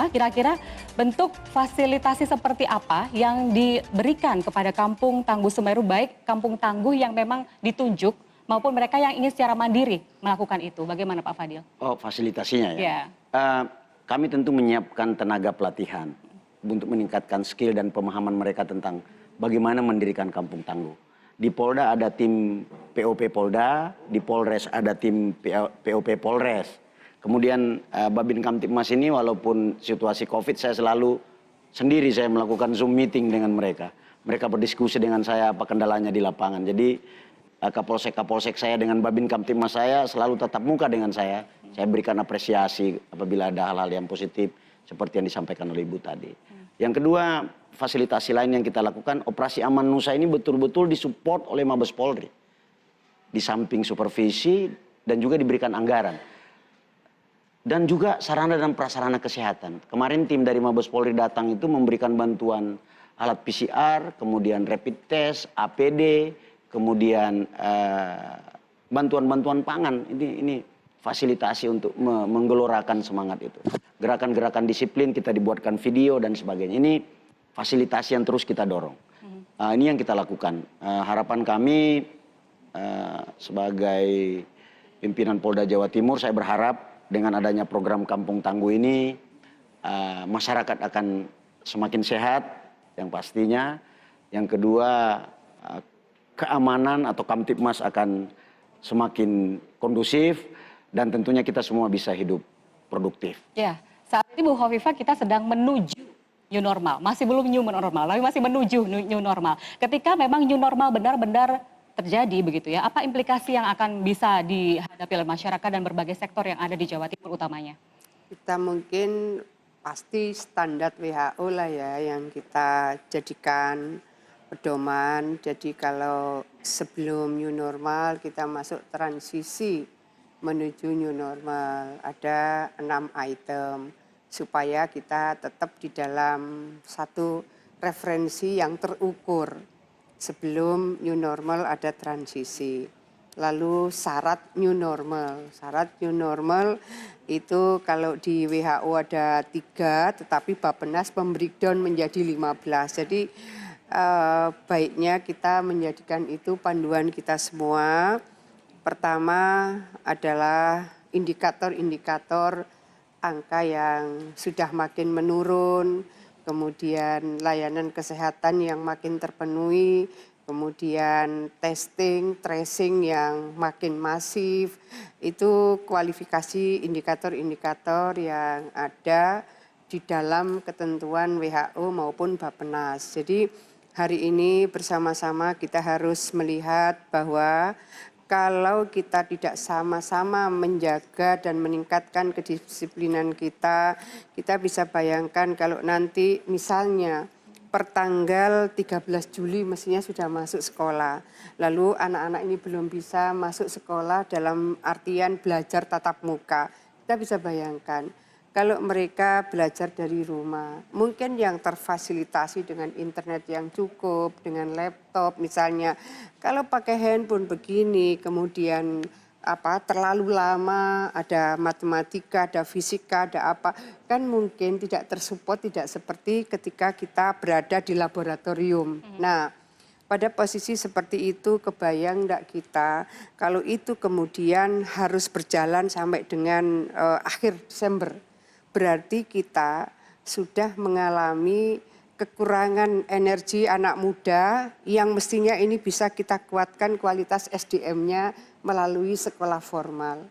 Kira-kira bentuk fasilitasi seperti apa yang diberikan kepada Kampung Tangguh Semeru, baik Kampung Tangguh yang memang ditunjuk maupun mereka yang ingin secara mandiri melakukan itu. Bagaimana Pak Fadil? Oh, fasilitasinya ya. Ya. Kami tentu menyiapkan tenaga pelatihan untuk meningkatkan skill dan pemahaman mereka tentang bagaimana mendirikan Kampung Tangguh. Di Polda ada tim POP Polda, di Polres ada tim POP Polres. Kemudian Babin Kamtipmas ini walaupun situasi COVID saya selalu sendiri saya melakukan Zoom meeting dengan mereka. Mereka berdiskusi dengan saya apa kendalanya di lapangan. Jadi Kapolsek saya dengan Babin Kamtipmas saya selalu tatap muka dengan saya. Saya berikan apresiasi apabila ada hal-hal yang positif seperti yang disampaikan oleh Ibu tadi. Yang kedua, fasilitasi lain yang kita lakukan, Operasi Aman Nusa ini betul-betul disupport oleh Mabes Polri. Di samping supervisi dan juga diberikan anggaran. Dan juga sarana dan prasarana kesehatan. Kemarin tim dari Mabes Polri datang itu memberikan bantuan alat PCR, kemudian rapid test, APD, kemudian bantuan-bantuan pangan. Ini fasilitasi untuk menggelorakan semangat itu. Gerakan-gerakan disiplin kita dibuatkan video dan sebagainya. Ini fasilitasi yang terus kita dorong. Ini yang kita lakukan. Harapan kami sebagai pimpinan Polda Jawa Timur, saya berharap dengan adanya program Kampung Tangguh ini, masyarakat akan semakin sehat, yang pastinya. Yang kedua, keamanan atau Kamtipmas akan semakin kondusif, dan tentunya kita semua bisa hidup produktif. Ya, saat ini Bu Hovifah kita sedang menuju new normal. Masih belum new normal, tapi masih menuju new normal. Ketika memang new normal benar-benar terjadi begitu ya, apa implikasi yang akan bisa dihadapi oleh masyarakat dan berbagai sektor yang ada di Jawa Timur utamanya? Kita mungkin pasti standar WHO lah ya yang kita jadikan pedoman. Jadi kalau sebelum new normal kita masuk transisi menuju new normal, ada 6 item supaya kita tetap di dalam satu referensi yang terukur. Sebelum new normal ada transisi. Lalu syarat new normal. Syarat new normal itu kalau di WHO ada 3, tetapi Bappenas membreakdown menjadi 15. Jadi baiknya kita menjadikan itu panduan kita semua. Pertama adalah indikator-indikator angka yang sudah makin menurun, kemudian layanan kesehatan yang makin terpenuhi, kemudian testing, tracing yang makin masif. Itu kualifikasi indikator-indikator yang ada di dalam ketentuan WHO maupun Bappenas. Jadi hari ini bersama-sama kita harus melihat bahwa kalau kita tidak sama-sama menjaga dan meningkatkan kedisiplinan kita, kita bisa bayangkan kalau nanti misalnya per tanggal 13 Juli mestinya sudah masuk sekolah. Lalu anak-anak ini belum bisa masuk sekolah dalam artian belajar tatap muka. Kita bisa bayangkan kalau mereka belajar dari rumah, mungkin yang terfasilitasi dengan internet yang cukup, dengan laptop misalnya. Kalau pakai handphone begini, kemudian terlalu lama, ada matematika, ada fisika, ada apa, kan mungkin tidak tersupport, tidak seperti ketika kita berada di laboratorium. Nah, pada posisi seperti itu kebayang enggak kita kalau itu kemudian harus berjalan sampai dengan akhir Desember. Berarti kita sudah mengalami kekurangan energi anak muda yang mestinya ini bisa kita kuatkan kualitas SDM-nya melalui sekolah formal.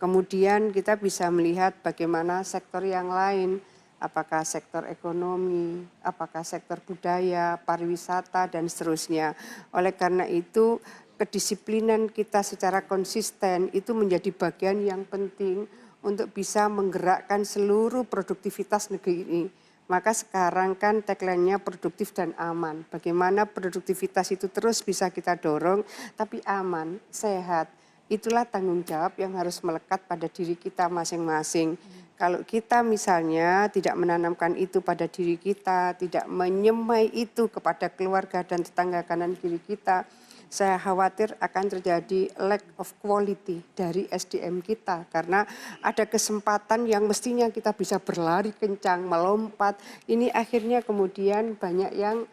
Kemudian kita bisa melihat bagaimana sektor yang lain, apakah sektor ekonomi, apakah sektor budaya, pariwisata, dan seterusnya. Oleh karena itu, kedisiplinan kita secara konsisten itu menjadi bagian yang penting untuk bisa menggerakkan seluruh produktivitas negeri ini. Maka sekarang kan tagline-nya produktif dan aman. Bagaimana produktivitas itu terus bisa kita dorong, tapi aman, sehat. Itulah tanggung jawab yang harus melekat pada diri kita masing-masing. Kalau kita misalnya tidak menanamkan itu pada diri kita, tidak menyemai itu kepada keluarga dan tetangga kanan kiri kita, saya khawatir akan terjadi lack of quality dari SDM kita. Karena ada kesempatan yang mestinya kita bisa berlari kencang, melompat. Ini akhirnya kemudian banyak yang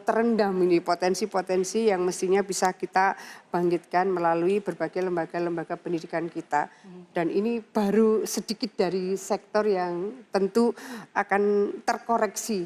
terendam ini potensi-potensi yang mestinya bisa kita bangkitkan melalui berbagai lembaga-lembaga pendidikan kita. Dan ini baru sedikit dari sektor yang tentu akan terkoreksi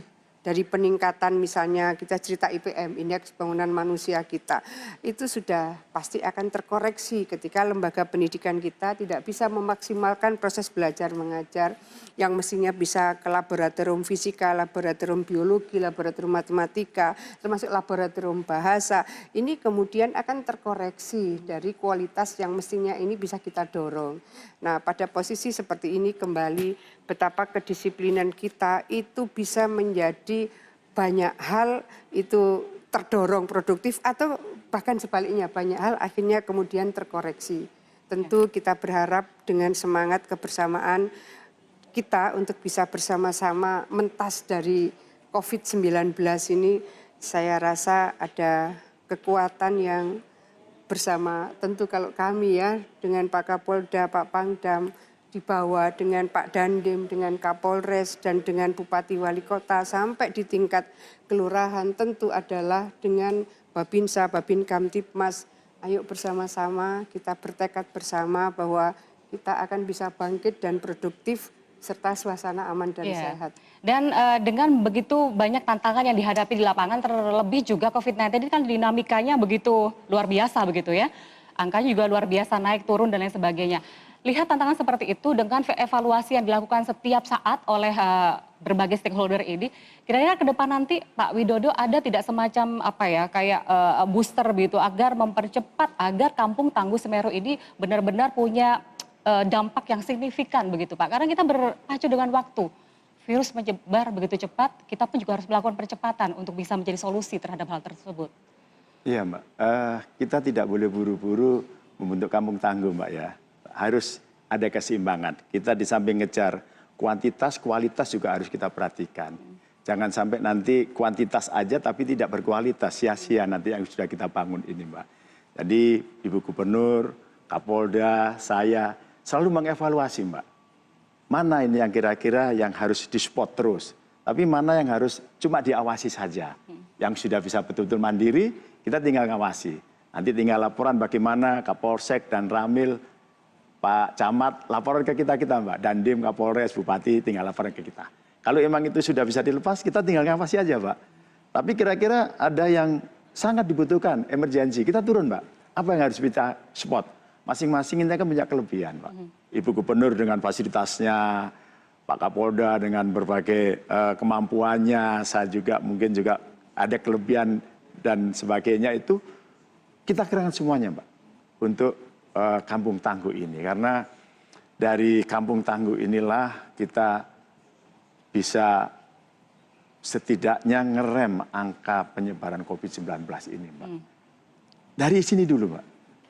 dari peningkatan, misalnya kita cerita IPM, Indeks Pembangunan Manusia kita, itu sudah pasti akan terkoreksi ketika lembaga pendidikan kita tidak bisa memaksimalkan proses belajar mengajar yang mestinya bisa ke laboratorium fisika, laboratorium biologi, laboratorium matematika, termasuk laboratorium bahasa. Ini kemudian akan terkoreksi dari kualitas yang mestinya ini bisa kita dorong. Nah, pada posisi seperti ini kembali betapa kedisiplinan kita itu bisa menjadi banyak hal itu terdorong produktif atau bahkan sebaliknya banyak hal akhirnya kemudian terkoreksi. Tentu kita berharap dengan semangat kebersamaan kita untuk bisa bersama-sama mentas dari COVID-19 ini, saya rasa ada kekuatan yang bersama. Tentu kalau kami ya dengan Pak Kapolda, Pak Pangdam, dibawa dengan Pak Dandim, dengan Kapolres, dan dengan Bupati Wali Kota sampai di tingkat kelurahan, tentu adalah dengan Babinsa, Babin Kamtipmas. Ayo bersama-sama kita bertekad bersama bahwa kita akan bisa bangkit dan produktif serta suasana aman dan sehat. Dan dengan begitu banyak tantangan yang dihadapi di lapangan, terlebih juga COVID-19 ini kan dinamikanya begitu luar biasa begitu ya. Angkanya juga luar biasa, naik turun dan lain sebagainya. Lihat tantangan seperti itu dengan evaluasi yang dilakukan setiap saat oleh berbagai stakeholder ini, kira-kira ke depan nanti Pak Widodo ada tidak semacam kayak booster begitu agar mempercepat agar Kampung Tangguh Semeru ini benar-benar punya dampak yang signifikan begitu Pak. Karena kita berpacu dengan waktu. Virus menyebar begitu cepat, kita pun juga harus melakukan percepatan untuk bisa menjadi solusi terhadap hal tersebut. Iya Mbak, kita tidak boleh buru-buru membentuk kampung tangguh Mbak ya. Harus ada keseimbangan. Kita di samping ngejar kuantitas, kualitas juga harus kita perhatikan. Jangan sampai nanti kuantitas aja tapi tidak berkualitas, sia-sia nanti yang sudah kita bangun ini Mbak. Jadi Ibu Gubernur, Kapolda, saya selalu mengevaluasi Mbak. Mana ini yang kira-kira yang harus di-spot terus. Tapi mana yang harus cuma diawasi saja. Yang sudah bisa betul-betul mandiri, kita tinggal ngawasi. Nanti tinggal laporan bagaimana Kapolsek dan Ramil, Pak Camat, laporan ke kita Mbak. Dandim, Kapolres, Bupati tinggal laporan ke kita. Kalau emang itu sudah bisa dilepas, kita tinggal ngawasi aja Mbak. Tapi kira-kira ada yang sangat dibutuhkan, emergensi, kita turun Mbak. Apa yang harus kita spot? Masing-masing ini kan punya kelebihan Pak. Ibu Gubernur dengan fasilitasnya, Pak Kapolda dengan berbagai kemampuannya, saya juga mungkin juga ada kelebihan dan sebagainya itu, kita kerahkan semuanya Mbak. Untuk Kampung Tangguh ini. Karena dari Kampung Tangguh inilah kita bisa setidaknya ngerem angka penyebaran COVID-19 ini Mbak. Dari sini dulu Mbak.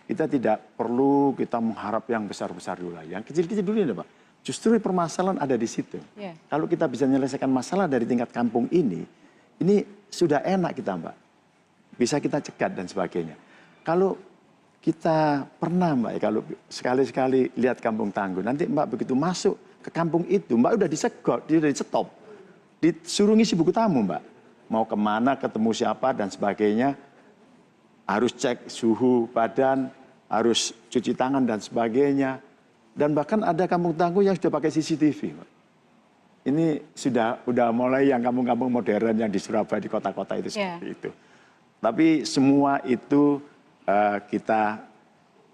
Kita tidak perlu kita mengharap yang besar-besar dulu. Yang kecil-kecil dulu ya Pak. Justru permasalahan ada di situ. Kalau kita bisa menyelesaikan masalah dari tingkat kampung ini sudah enak kita Mbak. Bisa kita cegat dan sebagainya. Kalau kita pernah Mbak, kalau sekali-sekali lihat Kampung Tangguh, nanti Mbak begitu masuk ke kampung itu, Mbak udah disegok, udah di-stop. Disuruh ngisi buku tamu Mbak. Mau kemana, ketemu siapa dan sebagainya. Harus cek suhu badan, harus cuci tangan dan sebagainya. Dan bahkan ada Kampung Tangguh yang sudah pakai CCTV. Mbak. Ini udah mulai yang kampung-kampung modern yang di Surabaya, di kota-kota itu seperti itu. Tapi semua itu kita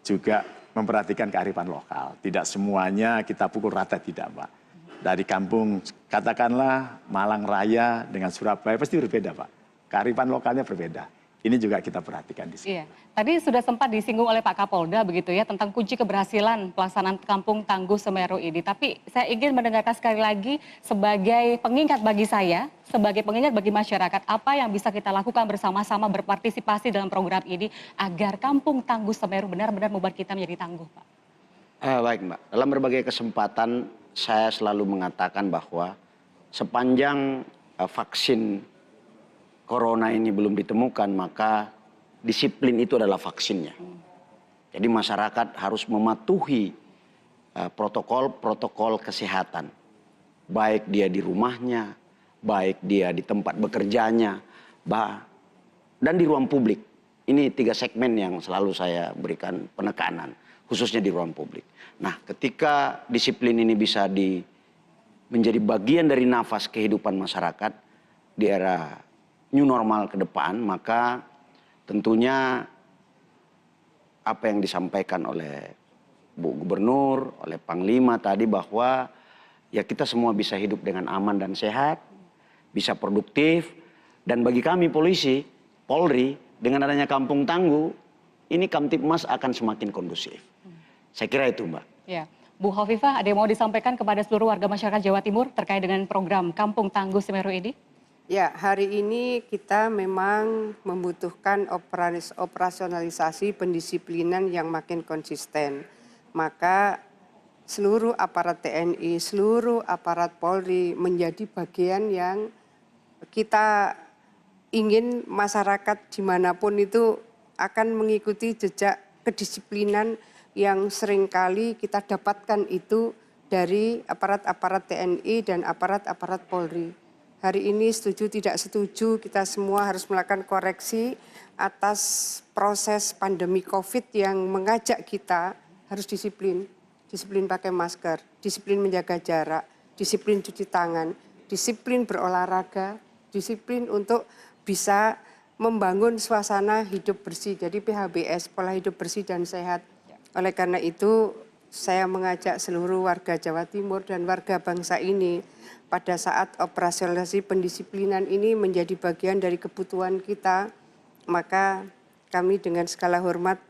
juga memperhatikan kearifan lokal. Tidak semuanya kita pukul rata, tidak Pak. Dari kampung, katakanlah Malang Raya dengan Surabaya pasti berbeda Pak. Kearifan lokalnya berbeda. Ini juga kita perhatikan di sini. Iya. Tadi sudah sempat disinggung oleh Pak Kapolda begitu ya tentang kunci keberhasilan pelaksanaan Kampung Tangguh Semeru ini. Tapi saya ingin mendengarkan sekali lagi sebagai pengingat bagi saya, sebagai pengingat bagi masyarakat, apa yang bisa kita lakukan bersama-sama berpartisipasi dalam program ini agar Kampung Tangguh Semeru benar-benar membuat kita menjadi tangguh, Pak. Baik Mbak, dalam berbagai kesempatan saya selalu mengatakan bahwa sepanjang vaksin corona ini belum ditemukan, maka disiplin itu adalah vaksinnya. Jadi masyarakat harus mematuhi protokol-protokol kesehatan. Baik dia di rumahnya, baik dia di tempat bekerjanya, dan di ruang publik. Ini 3 segmen yang selalu saya berikan penekanan, khususnya di ruang publik. Nah, ketika disiplin ini bisa menjadi bagian dari nafas kehidupan masyarakat di era new normal ke depan, maka tentunya apa yang disampaikan oleh Bu Gubernur, oleh Panglima tadi bahwa ya kita semua bisa hidup dengan aman dan sehat, bisa produktif, dan bagi kami polisi, Polri, dengan adanya Kampung Tangguh, ini Kamtibmas akan semakin kondusif. Saya kira itu Mbak. Ya. Bu Hovifah, ada yang mau disampaikan kepada seluruh warga masyarakat Jawa Timur terkait dengan program Kampung Tangguh Semeru ini? Ya, hari ini kita memang membutuhkan operasionalisasi pendisiplinan yang makin konsisten. Maka seluruh aparat TNI, seluruh aparat Polri menjadi bagian yang kita ingin masyarakat dimanapun itu akan mengikuti jejak kedisiplinan yang seringkali kita dapatkan itu dari aparat-aparat TNI dan aparat-aparat Polri. Hari ini setuju tidak setuju, kita semua harus melakukan koreksi atas proses pandemi COVID yang mengajak kita harus disiplin. Disiplin pakai masker, disiplin menjaga jarak, disiplin cuci tangan, disiplin berolahraga, disiplin untuk bisa membangun suasana hidup bersih. Jadi PHBS, pola hidup bersih dan sehat. Oleh karena itu, saya mengajak seluruh warga Jawa Timur dan warga bangsa ini pada saat operasionalisasi pendisiplinan ini menjadi bagian dari kebutuhan kita, maka kami dengan segala hormat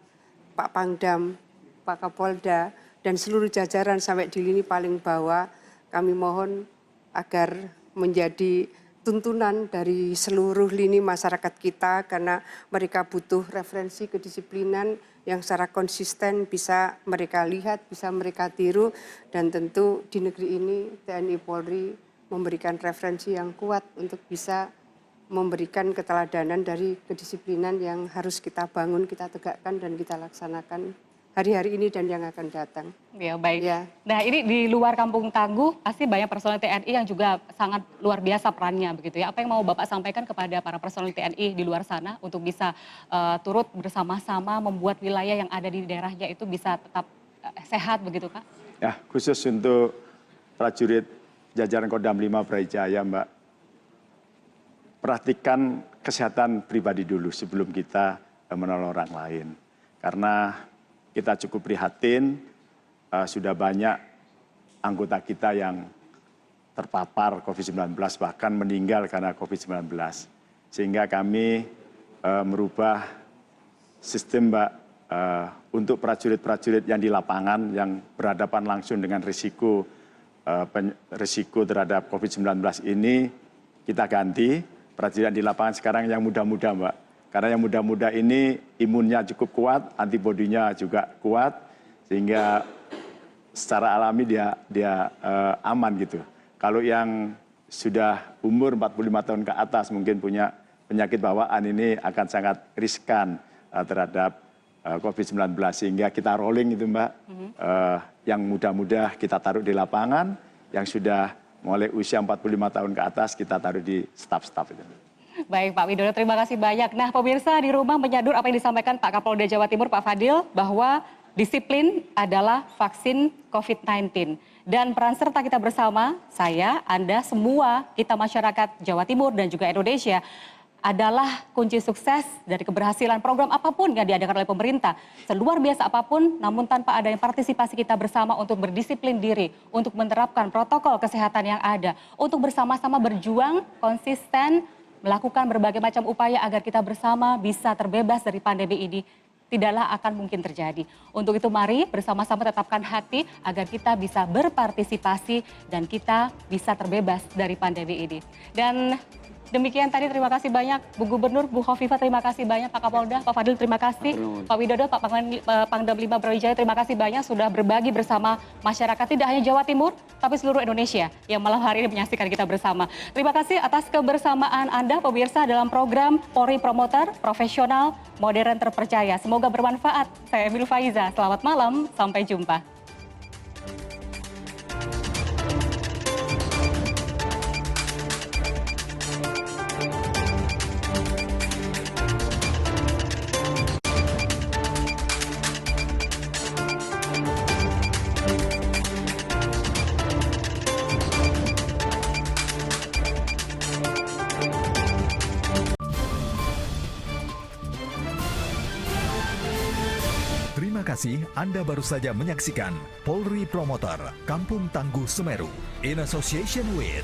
Pak Pangdam, Pak Kapolda, dan seluruh jajaran sampai di lini paling bawah, kami mohon agar menjadi tuntunan dari seluruh lini masyarakat kita karena mereka butuh referensi kedisiplinan yang secara konsisten bisa mereka lihat, bisa mereka tiru, dan tentu di negeri ini TNI Polri memberikan referensi yang kuat untuk bisa memberikan keteladanan dari kedisiplinan yang harus kita bangun, kita tegakkan dan kita laksanakan hari-hari ini dan yang akan datang. Ya, baik. Ya. Nah, ini di luar Kampung Tangguh pasti banyak personel TNI yang juga sangat luar biasa perannya begitu ya. Apa yang mau Bapak sampaikan kepada para personel TNI di luar sana untuk bisa turut bersama-sama membuat wilayah yang ada di daerahnya itu bisa tetap sehat begitu, Kak? Ya, khusus untuk prajurit jajaran Kodam 5 Brawijaya, Mbak. Perhatikan kesehatan pribadi dulu sebelum kita menolong orang lain. Karena kita cukup prihatin, sudah banyak anggota kita yang terpapar COVID-19, bahkan meninggal karena COVID-19. Sehingga kami merubah sistem, Mbak, untuk prajurit-prajurit yang di lapangan, yang berhadapan langsung dengan risiko terhadap COVID-19 ini, kita ganti prajurit di lapangan sekarang yang muda-muda, Mbak. Karena yang muda-muda ini imunnya cukup kuat, antibodinya juga kuat, sehingga secara alami dia aman gitu. Kalau yang sudah umur 45 tahun ke atas mungkin punya penyakit bawaan, ini akan sangat riskan terhadap COVID-19. Sehingga kita rolling itu, Mbak, yang muda-muda kita taruh di lapangan, yang sudah mulai usia 45 tahun ke atas kita taruh di staf-staf itu. Baik Pak Widodo, terima kasih banyak. Nah pemirsa di rumah menyadur apa yang disampaikan Pak Kapolda Jawa Timur, Pak Fadil, bahwa disiplin adalah vaksin COVID-19. Dan peran serta kita bersama, saya, Anda, semua, kita masyarakat Jawa Timur dan juga Indonesia, adalah kunci sukses dari keberhasilan program apapun yang diadakan oleh pemerintah. Seluar biasa apapun, namun tanpa adanya partisipasi kita bersama untuk berdisiplin diri, untuk menerapkan protokol kesehatan yang ada, untuk bersama-sama berjuang, konsisten, melakukan berbagai macam upaya agar kita bersama bisa terbebas dari pandemi ini, tidaklah akan mungkin terjadi. Untuk itu mari bersama-sama tetapkan hati agar kita bisa berpartisipasi dan kita bisa terbebas dari pandemi ini. Dan Demikian tadi, terima kasih banyak Bu Gubernur, Bu Khofifah, terima kasih banyak Pak Kapolda, Pak Fadil, terima kasih Pak Widodo, Pak Pangdam 5 Brawijaya, terima kasih banyak sudah berbagi bersama masyarakat tidak hanya Jawa Timur, tapi seluruh Indonesia yang malam hari ini menyaksikan kita bersama. Terima kasih atas kebersamaan Anda pemirsa dalam program Polri Promoter, profesional, modern, terpercaya. Semoga bermanfaat. Saya Emil Faiza, selamat malam, sampai jumpa. Terima kasih Anda baru saja menyaksikan Polri Promoter, Kampung Tangguh Semeru, in association with